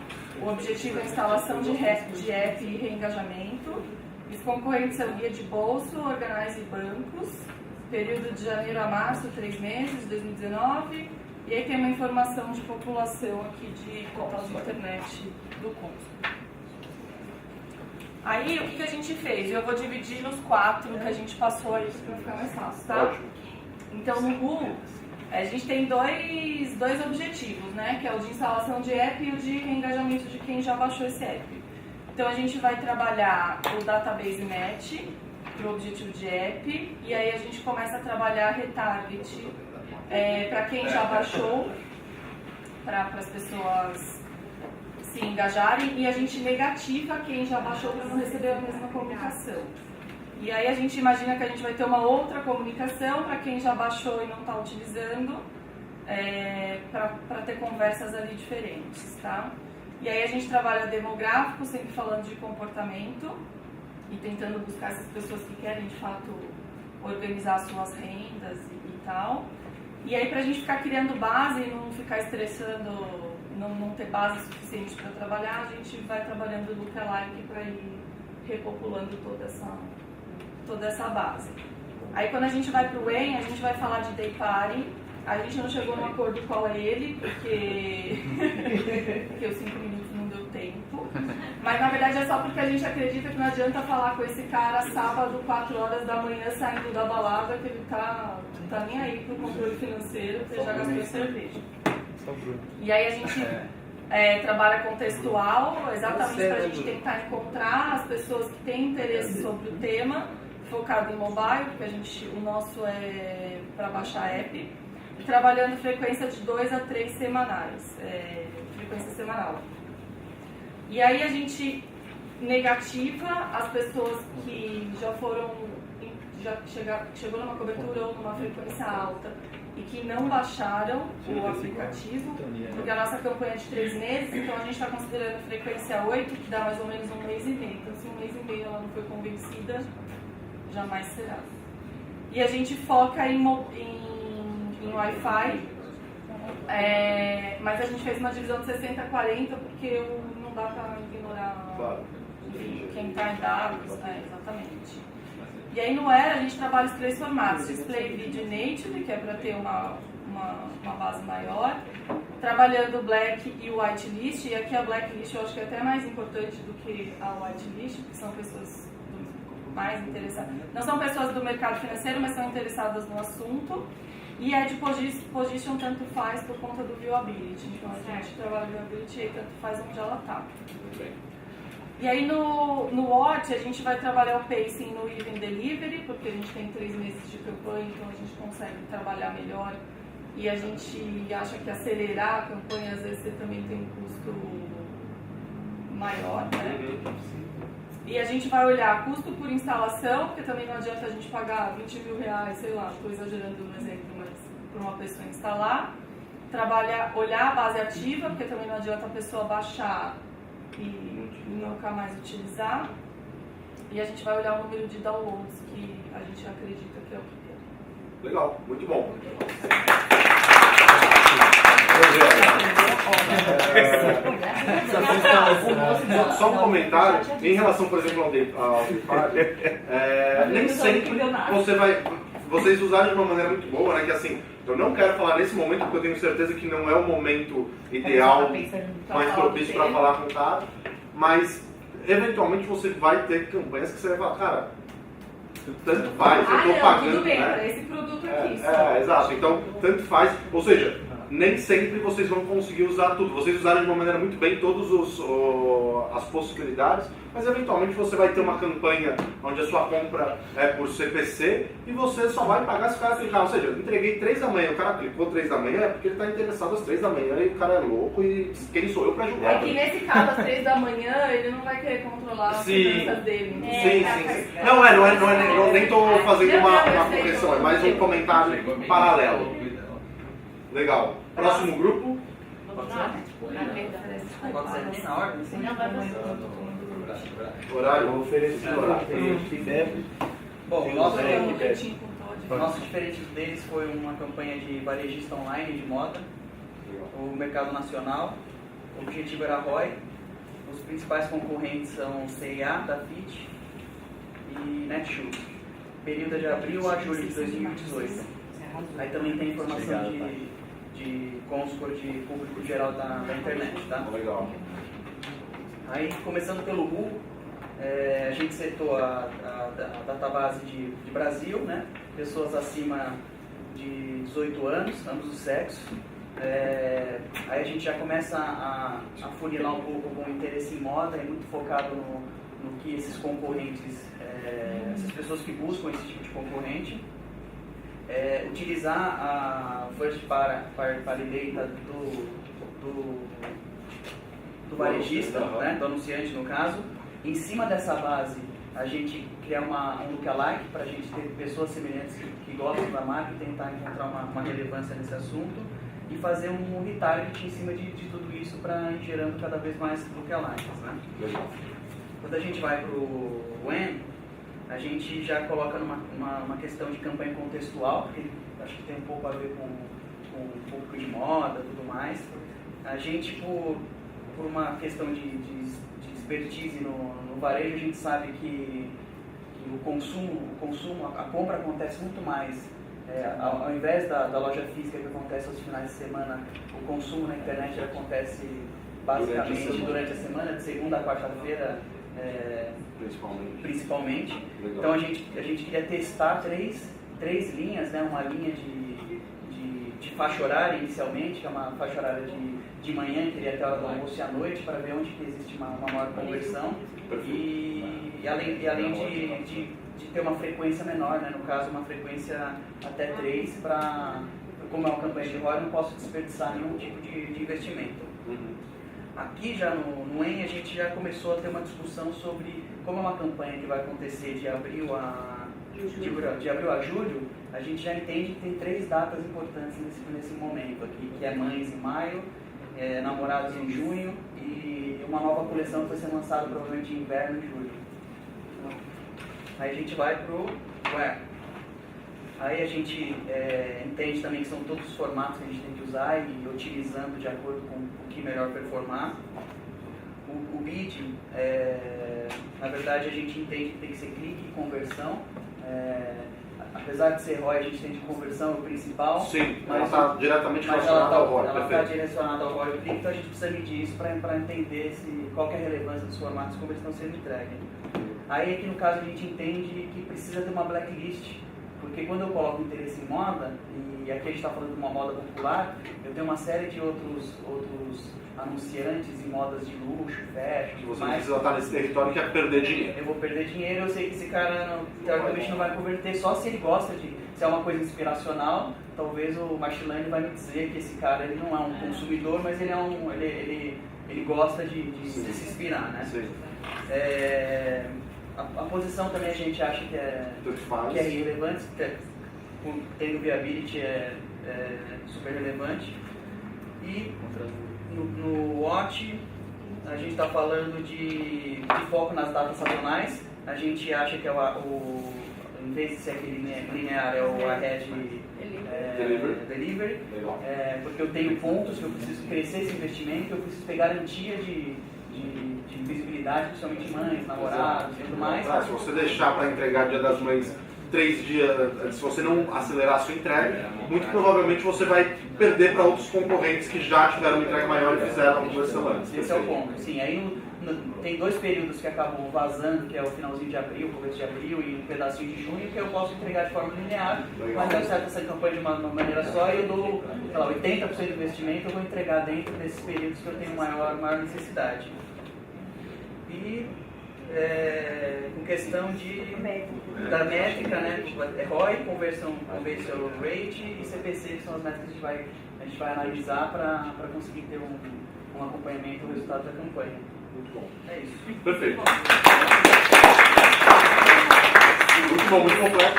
E: O objetivo é a instalação de app e reengajamento. Os concorrentes são Guia de Bolso, Organize e Bancos. Período de janeiro a março, 3 meses, de 2019. E aí tem uma informação de população aqui de contas de internet do Consul. Aí, o que a gente fez? Eu vou dividir nos 4 que a gente passou aí para ficar mais fácil, tá? Então, no RU, a gente tem dois objetivos, né? Que é o de instalação de app e o de engajamento de quem já baixou esse app. Então, a gente vai trabalhar o Database Match para o objetivo de app, e aí a gente começa a trabalhar retarget para quem já baixou, para as pessoas se engajarem, e a gente negativa quem já baixou para não receber a mesma comunicação. E aí a gente imagina que a gente vai ter uma outra comunicação para quem já baixou e não está utilizando, para ter conversas ali diferentes, tá? E aí a gente trabalha demográfico, sempre falando de comportamento e tentando buscar essas pessoas que querem de fato organizar suas rendas e tal. E aí para a gente ficar criando base e não ficar estressando, não ter base suficiente para trabalhar, a gente vai trabalhando lookalike para ir repopulando toda essa base. Aí quando a gente vai para o EN, a gente vai falar de day party. A gente não chegou num acordo qual é ele, porque os 5 minutos não deu tempo. Mas na verdade é só porque a gente acredita que não adianta falar com esse cara sábado, 4 horas da manhã, saindo da balada, que ele tá nem aí pro controle financeiro, porque já gastou cerveja. E aí a gente trabalha contextual, exatamente para a gente tentar encontrar as pessoas que têm interesse sobre o tema, focado em mobile, porque o nosso é para baixar app, e trabalhando frequência de 2 a 3 semanais, frequência semanal. E aí a gente negativa as pessoas que chegou numa cobertura ou numa frequência alta e que não baixaram o aplicativo, porque a nossa campanha é de 3 meses, então a gente está considerando frequência 8, que dá mais ou menos 1 mês e meio. Então se 1 mês e meio ela não foi convencida, jamais será. E a gente foca em Wi-Fi, mas a gente fez uma divisão de 60-40 porque não dá para ignorar quem está em dados, exatamente. E aí no Era a gente trabalha os 3 formatos: Display, Video e Native, que é para ter uma base maior, trabalhando o Black e o Whitelist, e aqui a Blacklist eu acho que é até mais importante do que a Whitelist, porque são pessoas mais interessadas. Não são pessoas do mercado financeiro, mas são interessadas no assunto. E a de position tanto faz por conta do viewability. Então a gente trabalha viewability e tanto faz onde ela está. E aí no Watch a gente vai trabalhar o pacing no Even Delivery, porque a gente tem 3 meses de campanha, então a gente consegue trabalhar melhor. E a gente acha que acelerar a campanha, às vezes você também tem um custo maior, né? E a gente vai olhar custo por instalação, porque também não adianta a gente pagar 20 mil reais, sei lá, estou exagerando no exemplo, mas para uma pessoa instalar. Olhar a base ativa, porque também não adianta a pessoa baixar e nunca mais utilizar. E a gente vai olhar o número de downloads, que a gente acredita que é o que é.
A: Legal, muito bom. Só um comentário, em relação, por exemplo, ao DeFi, nem sempre vocês usaram de uma maneira muito boa, né? Que assim, eu não quero falar nesse momento, porque eu tenho certeza que não é o momento ideal, mais propício para falar com o cara, mas eventualmente você vai ter campanhas que você vai falar, cara, tanto faz, eu estou pagando,
E: tudo bem,
A: né?
E: para esse produto aqui.
A: Exato, então tanto faz, ou seja, nem sempre vocês vão conseguir usar tudo. Vocês usaram de uma maneira muito bem todas as possibilidades, mas eventualmente você vai ter uma campanha onde a sua compra é por CPC e você só vai pagar se o cara clicar. Ou seja, eu entreguei 3 da manhã, o cara clicou 3 da manhã é porque ele está interessado às 3 da manhã e o cara é louco e quem sou eu para julgar?
E: É que nesse caso, às 3 da manhã, ele não vai querer controlar as finanças dele.
A: Sim. Não, nem estou fazendo uma correção, é mais um comentário paralelo. Legal. Próximo grupo.
D: Pode ser na ordem? Sim.
A: Horário, vou oferecer horário.
D: Bom, o nosso diferente deles foi uma campanha de varejista online de moda, o mercado nacional, o objetivo era a ROI, os principais concorrentes são C&A, Dafit e Netshoes, período de abril a julho de 2018. Aí também tem informação de conscore de público geral da internet, tá?
A: Legal.
D: Aí, começando pelo Google, a gente setou a database de Brasil, né? Pessoas acima de 18 anos, ambos os sexos. Aí a gente já começa a funilar um pouco com interesse em moda, é muito focado no que esses concorrentes, essas pessoas que buscam esse tipo de concorrente, utilizar a First Party Data do varejista, né, do anunciante no caso. Em cima dessa base, a gente criar um lookalike para a gente ter pessoas semelhantes que gostam da marca e tentar encontrar uma relevância nesse assunto e fazer um retarget em cima de tudo isso para ir gerando cada vez mais lookalikes, né? Quando a gente vai para o WEN, a gente já coloca numa questão de campanha contextual, porque acho que tem um pouco a ver com um pouco de moda e tudo mais. A gente, por uma questão de expertise no varejo, a gente sabe que o consumo, a compra acontece muito mais. Ao invés da loja física que acontece aos finais de semana, o consumo na internet acontece basicamente durante a semana, de segunda a quarta-feira, principalmente. Então a gente queria testar três linhas, né? Uma linha de faixa horária inicialmente, que é uma faixa horária de manhã, que iria até a hora do almoço e à noite, para ver onde que existe uma maior conversão e além de ter uma frequência menor, né? No caso uma frequência até 3, como é uma campanha de ROI, eu não posso desperdiçar nenhum tipo de investimento. Aqui já no EN a gente já começou a ter uma discussão sobre como é uma campanha que vai acontecer de abril a julho, a gente já entende que tem 3 datas importantes nesse momento aqui, que é Mães em maio, Namorados em junho e uma nova coleção que vai ser lançada provavelmente em inverno em julho. Aí a gente vai pro Where. Aí a gente entende também que são todos os formatos que a gente tem que usar e utilizando de acordo com o que melhor performar. O bid, na verdade a gente entende que tem que ser clique e conversão. Apesar de ser ROI, a gente tem de conversão o principal.
A: Sim, mas ela está diretamente relacionada ao ROI.
D: Ela está direcionada ao ROI, então a gente precisa medir isso para entender qual que é a relevância dos formatos, como eles estão sendo entregues. Aí aqui no caso a gente entende que precisa ter uma blacklist, porque quando eu coloco interesse em moda, e aqui a gente está falando de uma moda popular, eu tenho uma série de outros anunciantes em modas de luxo, fashion,
A: que você precisa estar nesse território que é perder dinheiro.
D: Eu vou perder dinheiro, eu sei que esse cara teoricamente não vai converter, só se ele gosta se é uma coisa inspiracional, talvez o machine learning vai me dizer que esse cara ele não é um consumidor, mas ele gosta de se inspirar, né?
A: Sim.
D: A posição também a gente acha que é relevante, tendo viability é super relevante. E no Watch a gente está falando de foco nas datas sazonais. A gente acha que em vez de ser aquele linear, é o Ahead Delivery, porque eu tenho pontos que eu preciso crescer esse investimento, eu preciso ter garantia de visibilidade, principalmente mães, namorados e tudo mais.
A: Se você deixar para entregar Dia das Mães 3 dias, se você não acelerar a sua entrega, muito provavelmente você vai perder para outros concorrentes que já tiveram uma entrega maior e fizeram 2 semanas.
F: Esse é o ponto. Sim, aí tem 2 períodos que acabam vazando, que é o finalzinho de abril, começo de abril e um pedacinho de junho, que eu posso entregar de forma linear, mas eu acerto essa campanha de uma maneira só e eu dou, sei lá, 80% do investimento eu vou entregar dentro desses períodos que eu tenho maior necessidade. E com questão da métrica, né, ROI, conversion rate e CPC, que são as métricas que a gente vai analisar para conseguir ter um acompanhamento do resultado da campanha.
A: Muito bom.
F: É isso.
A: Perfeito. Muito bom, muito completo.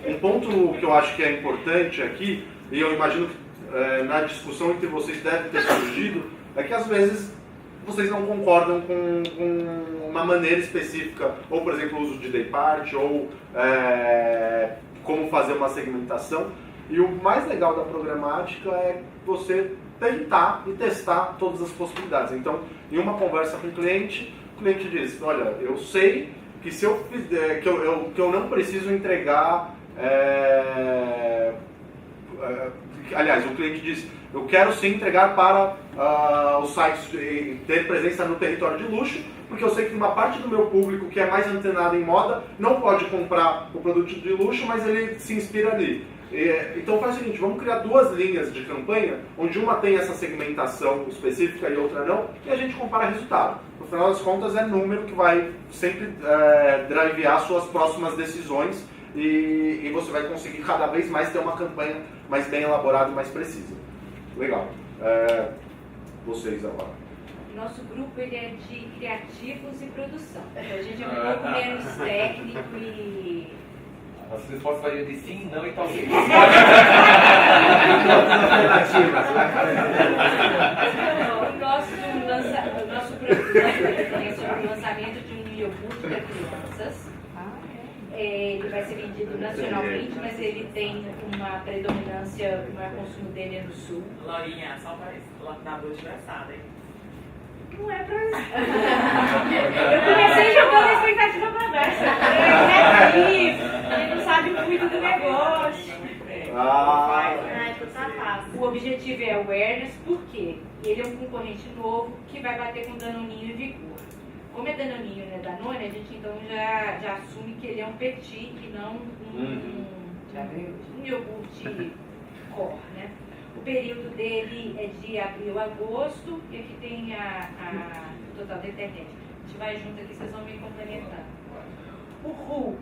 A: Um ponto que eu acho que é importante aqui, e eu imagino que na discussão entre vocês deve ter surgido, é que às vezes vocês não concordam com uma maneira específica, ou por exemplo o uso de day part, ou como fazer uma segmentação. E o mais legal da programática é você tentar e testar todas as possibilidades. Então, em uma conversa com o cliente diz, olha, eu sei que se eu fizer, que eu não preciso entregar, aliás, o cliente diz, eu quero sim entregar para os sites, ter presença no território de luxo, porque eu sei que uma parte do meu público que é mais antenado em moda não pode comprar o produto de luxo, mas ele se inspira ali. Então faz o seguinte, vamos criar 2 linhas de campanha, onde uma tem essa segmentação específica e outra não, e a gente compara resultado. No final das contas é número que vai sempre drivear suas próximas decisões e você vai conseguir cada vez mais ter uma campanha mais bem elaborada e mais precisa. Legal. Vocês agora.
D: Nosso grupo ele é de criativos e produção. Então a gente é um pouco menos técnico e...
C: As respostas variam de sim, não e talvez.
D: O nosso produto é sobre o lançamento de um iogurte para crianças. Ele vai ser vendido nacionalmente, mas ele tem uma predominância, o maior consumo dele é no sul.
J: Laurinha, só para dar dor de braçada, hein?
D: Não é pra isso. Eu comecei jogando a expectativa pra baixo. Ele não sabe muito do negócio. O objetivo é awareness, por quê? Ele é um concorrente novo que vai bater com Danoninho e Vigor. Como é Danoninho e não é Danone, a gente então já assume que ele é um petit e não um iogurte core, né? O período dele é de abril a agosto, e aqui tem o total da internet. A gente vai junto aqui, vocês vão me complementando. O RU,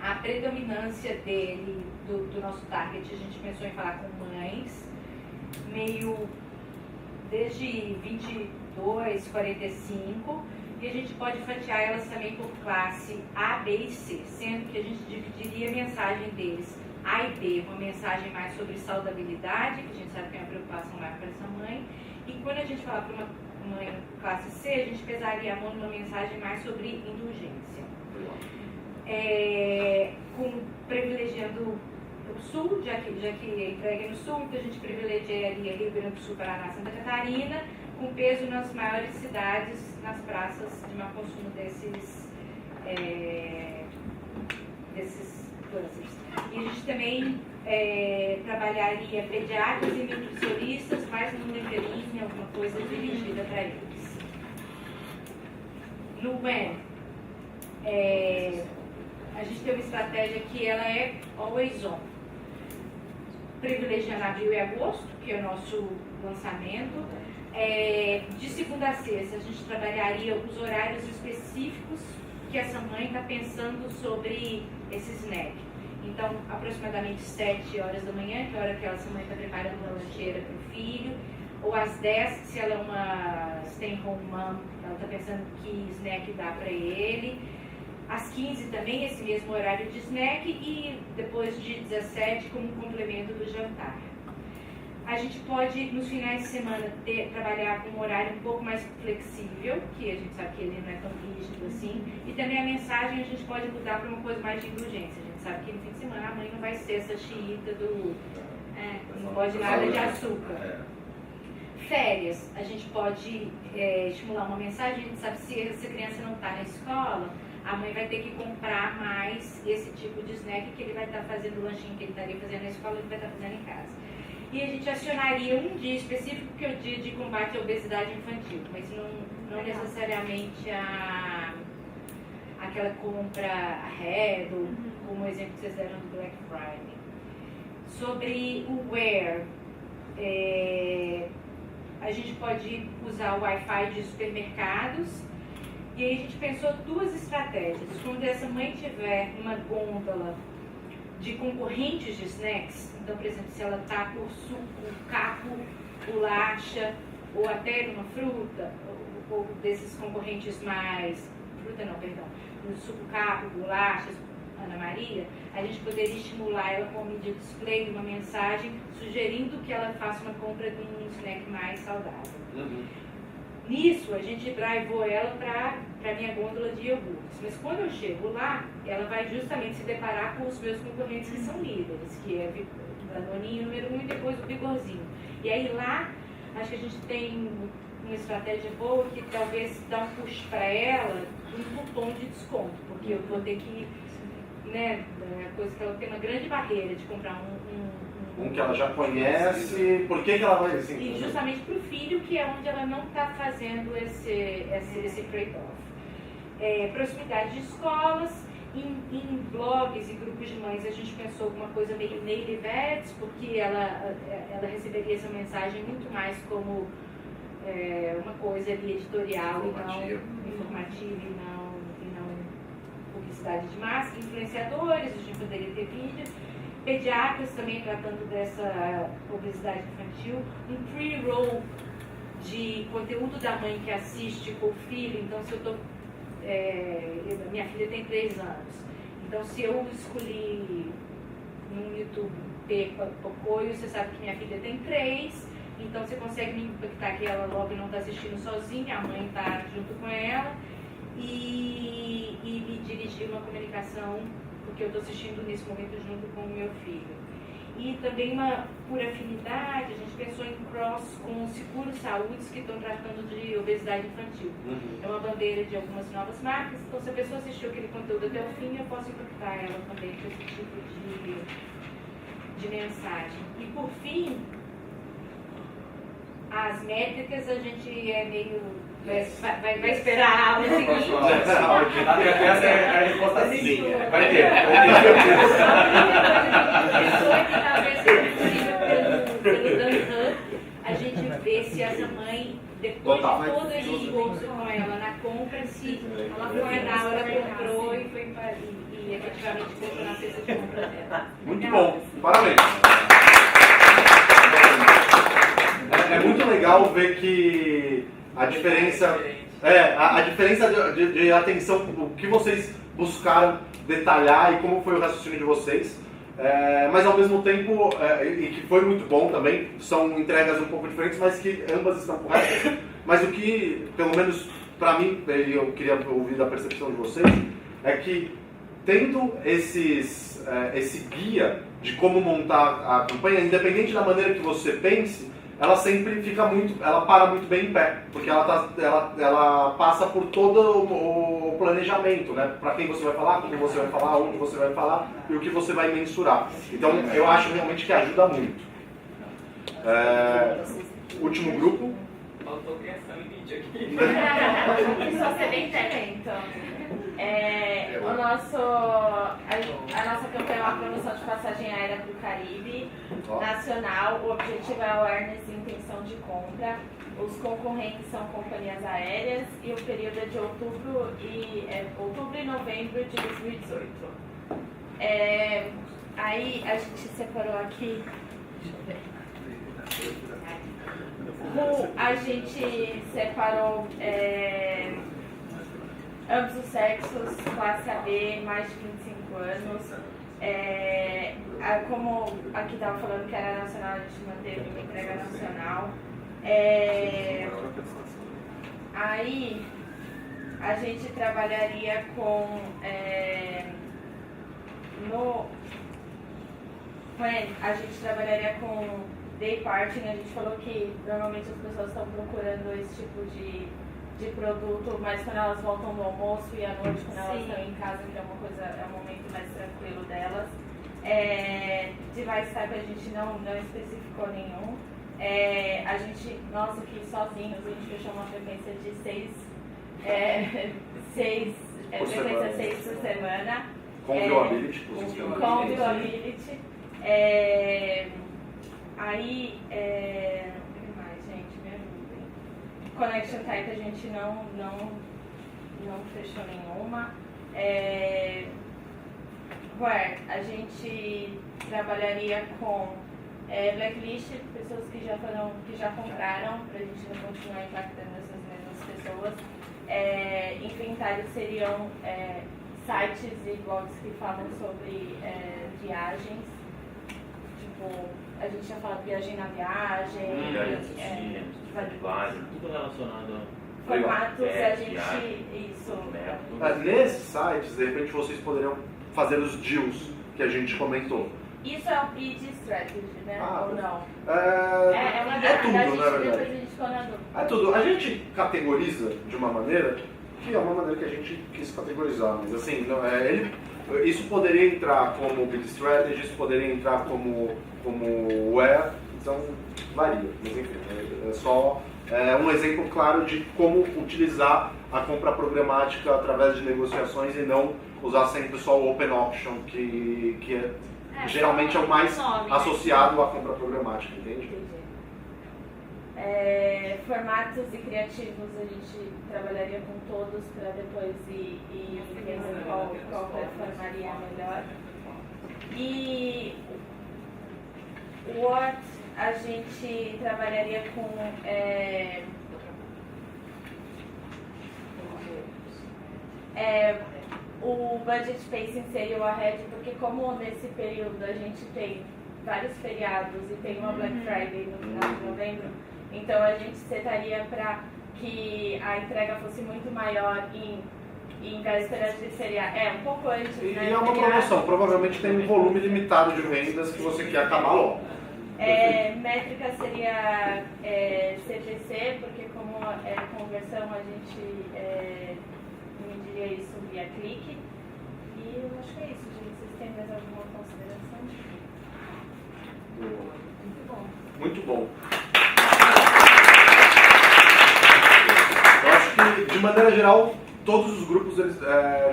D: a predominância dele, do nosso target, a gente pensou em falar com mães, meio desde 22, 45, e a gente pode fatiar elas também por classe A, B e C, sendo que a gente dividiria a mensagem deles A e B, uma mensagem mais sobre saudabilidade, que a gente sabe que é uma preocupação maior para essa mãe, e quando a gente falar para uma mãe classe C, a gente pesaria a mão numa mensagem mais sobre indulgência. Privilegiando o Sul, já que a entrega é no Sul, então a gente privilegiaria Rio Grande do Sul, Paraná, Santa Catarina, com peso nas maiores cidades, nas praças de maior consumo desses cânceres. E a gente também trabalharia pediatras e nutricionistas, mais no LinkedIn, alguma coisa dirigida para eles. No when, a gente tem uma estratégia que ela é always on. Privilegiando abril e agosto, que é o nosso lançamento. De segunda a sexta, a gente trabalharia os horários específicos que essa mãe está pensando sobre esse snack. Então, aproximadamente 7 horas da manhã, que é a hora que essa mãe está preparando uma lancheira para o filho, ou às 10, se ela é uma stay-home mom, ela está pensando que snack dá para ele. Às 15 também, esse mesmo horário de snack, e depois de 17, como complemento do jantar. A gente pode, nos finais de semana, trabalhar com um horário um pouco mais flexível, que a gente sabe que ele não é tão rígido assim, e também a mensagem a gente pode mudar para uma coisa mais de indulgência. A gente sabe que no fim de semana a mãe não vai ser essa xiita não pode nada de açúcar. Férias, a gente pode estimular uma mensagem, a gente sabe se essa criança não está na escola,
K: a mãe vai ter que comprar mais esse tipo de snack que ele vai estar fazendo, o lanchinho que ele estaria fazendo na escola, ele vai estar fazendo em casa. E a gente acionaria um dia específico, que é o dia de combate à obesidade infantil, mas não necessariamente aquela compra arredo, como o exemplo que vocês deram do Black Friday. Sobre o where, a gente pode usar o Wi-Fi de supermercados, e aí a gente pensou duas estratégias. Quando essa mãe tiver uma gôndola de concorrentes de snacks, então, por exemplo, se ela está por suco, caco, bolacha, ou até numa fruta, ou desses concorrentes mais... Fruta não, perdão. No suco, caco, bolachas, Ana Maria, a gente poderia estimular ela com um mídia display, uma mensagem sugerindo que ela faça uma compra de um snack mais saudável. Nisso, a gente drivou ela para a minha gôndola de iogurtes. Mas quando eu chego lá, ela vai justamente se deparar com os meus concorrentes que são líderes, que é o Danoninho número 1 e depois o Vigorzinho. E aí lá, acho que a gente tem uma estratégia boa que talvez dá um push para ela um cupom de desconto, porque eu vou ter que, né, a coisa que ela tem uma grande barreira de comprar
A: um que ela já conhece, por que ela vai assim?
K: E justamente para o filho, que é onde ela não está fazendo esse trade-off. Proximidade de escolas, em blogs e grupos de mães a gente pensou alguma coisa meio native ads, porque ela receberia essa mensagem muito mais como uma coisa ali editorial e não informativa e não publicidade de massa. Influenciadores, a gente poderia ter vídeo. Pediatras também tratando dessa obesidade infantil, um pre-roll de conteúdo da mãe que assiste com o filho. Então, se eu tô, minha filha tem 3 anos, então se eu escolhi no YouTube Pepa Pocoyo, você sabe que minha filha tem 3, então você consegue me impactar que ela logo não está assistindo sozinha, a mãe está junto com ela, e me dirigir uma comunicação, porque eu estou assistindo nesse momento junto com o meu filho. E também por afinidade, a gente pensou em cross com seguros saúdes que estão tratando de obesidade infantil. É uma bandeira de algumas novas marcas, então se a pessoa assistiu aquele conteúdo até o fim, eu posso impactar ela também com esse tipo de mensagem. E por fim, as métricas a gente é meio... Vai esperar a aula seguinte.
C: Essa é a resposta sim. Vai ter.
K: Talvez seja possível pelo Dan Hub, a gente vê se essa mãe, depois de todo esse esforço com ela na compra, se ela foi na hora, comprou e foi e efetivamente comprou na cesta de compra dela.
A: Muito bom, parabéns. É muito legal ver que a diferença de atenção, o que vocês buscaram detalhar e como foi o raciocínio de vocês, mas ao mesmo tempo, e que foi muito bom também, são entregas um pouco diferentes, mas que ambas estão corretas. Mas o que, pelo menos para mim, e eu queria ouvir da percepção de vocês, é que tendo esse guia de como montar a campanha, independente da maneira que você pense, ela sempre ela para muito bem em pé, porque ela passa por todo o planejamento, né? Para quem você vai falar, como você vai falar, onde você vai falar e o que você vai mensurar. Então, eu acho realmente que ajuda muito. Último grupo.
J: Faltou criação em vídeo aqui.
D: Só ser bem técnico, então. A nossa campanha é uma promoção de passagem aérea para o Caribe nacional. O objetivo é awareness e intenção de compra. Os concorrentes são companhias aéreas e o período é de outubro e novembro de 2018. Aí a gente separou aqui. A gente separou ambos os sexos, classe AB, mais de 25 anos. Como aqui estava falando que era nacional, a gente manteve uma entrega nacional. Aí a gente trabalharia com a gente trabalharia com day parting. A gente falou que normalmente as pessoas estão procurando esse tipo de
E: de produto, mas quando elas voltam do almoço e à noite, quando elas
B: Sim.
E: estão em casa, que é uma coisa, é um momento mais tranquilo delas. Device type a gente não especificou nenhum. A gente, nós aqui sozinhos, a gente fechou uma frequência de 6 por semana.
A: Com viewability, por
E: Com viewability. Aí, o que mais, gente? Me ajudem. Connection type a gente não fechou nenhuma. Where a gente trabalharia com blacklist, pessoas que já compraram, para a gente não continuar impactando essas mesmas pessoas. Inventário seriam sites e blogs que falam sobre viagens. Tipo, a gente já falou viagem na viagem,
H: tudo relacionado
E: formatos, a gente.
H: viagem,
E: Isso.
A: Nesses sites, de repente, vocês poderiam fazer os deals que a gente comentou.
E: Isso é um feed strategy, né? Ou não?
A: É tudo, na verdade.
E: Depois a gente fala na dúvida.
A: É tudo. A gente categoriza de uma maneira que é uma maneira que a gente quis categorizar, mas assim, isso poderia entrar como bid strategy, isso poderia entrar como where, então varia. Mas enfim, é só um exemplo claro de como utilizar a compra programática através de negociações e não usar sempre só o open option, que geralmente é o mais associado à compra programática, entende?
E: Formatos e criativos a gente trabalharia com todos para depois ir vendo qual performaria melhor. E what a gente trabalharia com o budget pacing seria o ahead, porque como nesse período a gente tem vários feriados e tem uma Black Friday no final de novembro, então a gente setaria para que a entrega fosse muito maior em vésperas de feriado, um pouco antes, né?
A: E é uma promoção, provavelmente tem um volume limitado de vendas que você quer acabar logo.
E: Métrica seria CPC, porque como conversão a gente mediria isso via clique. E eu acho que é isso, gente. Vocês têm mais alguma consideração? Muito bom.
A: Muito bom. Eu acho que, de maneira geral, todos os grupos eles,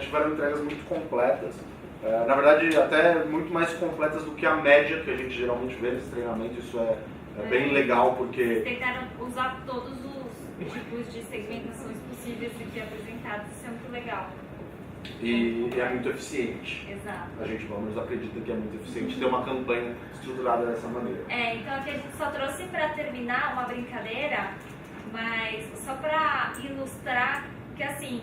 A: tiveram entregas muito completas. Na verdade, até muito mais completas do que a média que a gente geralmente vê nesse treinamento. Isso é bem legal, porque...
B: Tentaram usar todos os tipos de segmentações possíveis aqui apresentados. Isso é muito legal.
A: E é muito eficiente.
B: Exato.
A: A gente, pelo menos, acredita que é muito eficiente ter uma campanha estruturada dessa maneira.
B: Então aqui a gente só trouxe para terminar uma brincadeira, mas só para ilustrar que, assim,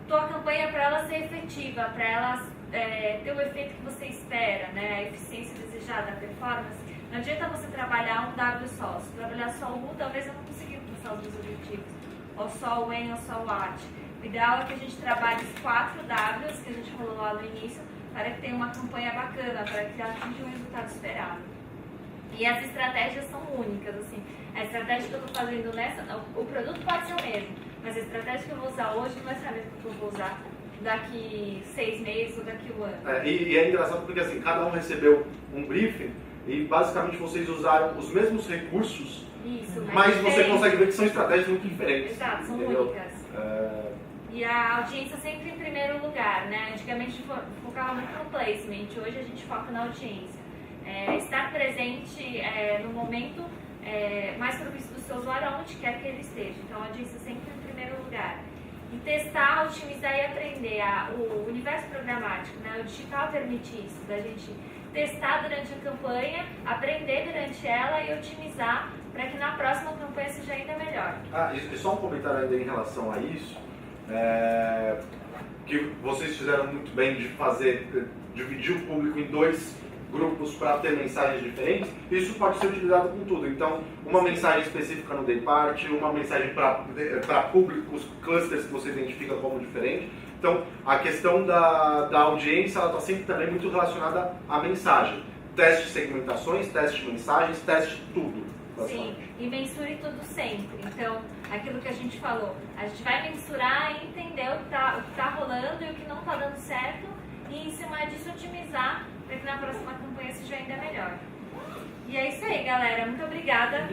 B: tua campanha é para ela ser efetiva, para ela ter o efeito que você espera, né? A eficiência desejada, a performance. Não adianta você trabalhar um W só. Se trabalhar só o U, talvez eu não consiga alcançar os meus objetivos. Ou só o When, ou só o At. O ideal é que a gente trabalhe os 4 Ws que a gente falou lá no início, para que tenha uma campanha bacana, para que atinja o resultado esperado. E as estratégias são únicas, assim. A estratégia que eu estou fazendo o produto pode ser o mesmo, mas a estratégia que eu vou usar hoje não vai ser a mesma que eu vou usar daqui 6 meses ou daqui 1 ano.
A: E é engraçado porque assim, cada um recebeu um briefing e basicamente vocês usaram os mesmos recursos, mas você consegue ver que são estratégias muito diferentes.
B: Exato, são únicas. E a audiência sempre em primeiro lugar, né? Antigamente a gente focava muito no placement, hoje a gente foca na audiência. Estar presente no momento mais propício do seu usuário, onde quer que ele esteja. Então a audiência sempre em primeiro lugar. E testar, otimizar e aprender. O universo programático, né? O digital permite isso, da gente testar durante a campanha, aprender durante ela e otimizar para que na próxima campanha seja ainda melhor.
A: E só um comentário ainda em relação a isso, que vocês fizeram muito bem de dividir o público em 2 grupos para ter mensagens diferentes. Isso pode ser utilizado com tudo. Então, uma mensagem específica no day part, uma mensagem para públicos, clusters que você identifica como diferente. Então, a questão da audiência está sempre também muito relacionada à mensagem. Teste segmentações, teste mensagens, teste tudo.
B: Sim, e mensure tudo sempre. Então, aquilo que a gente falou, a gente vai mensurar e entender o que tá rolando e o que não está dando certo e em cima disso otimizar para que na próxima campanha seja ainda melhor. E é isso aí, galera. Muito obrigada.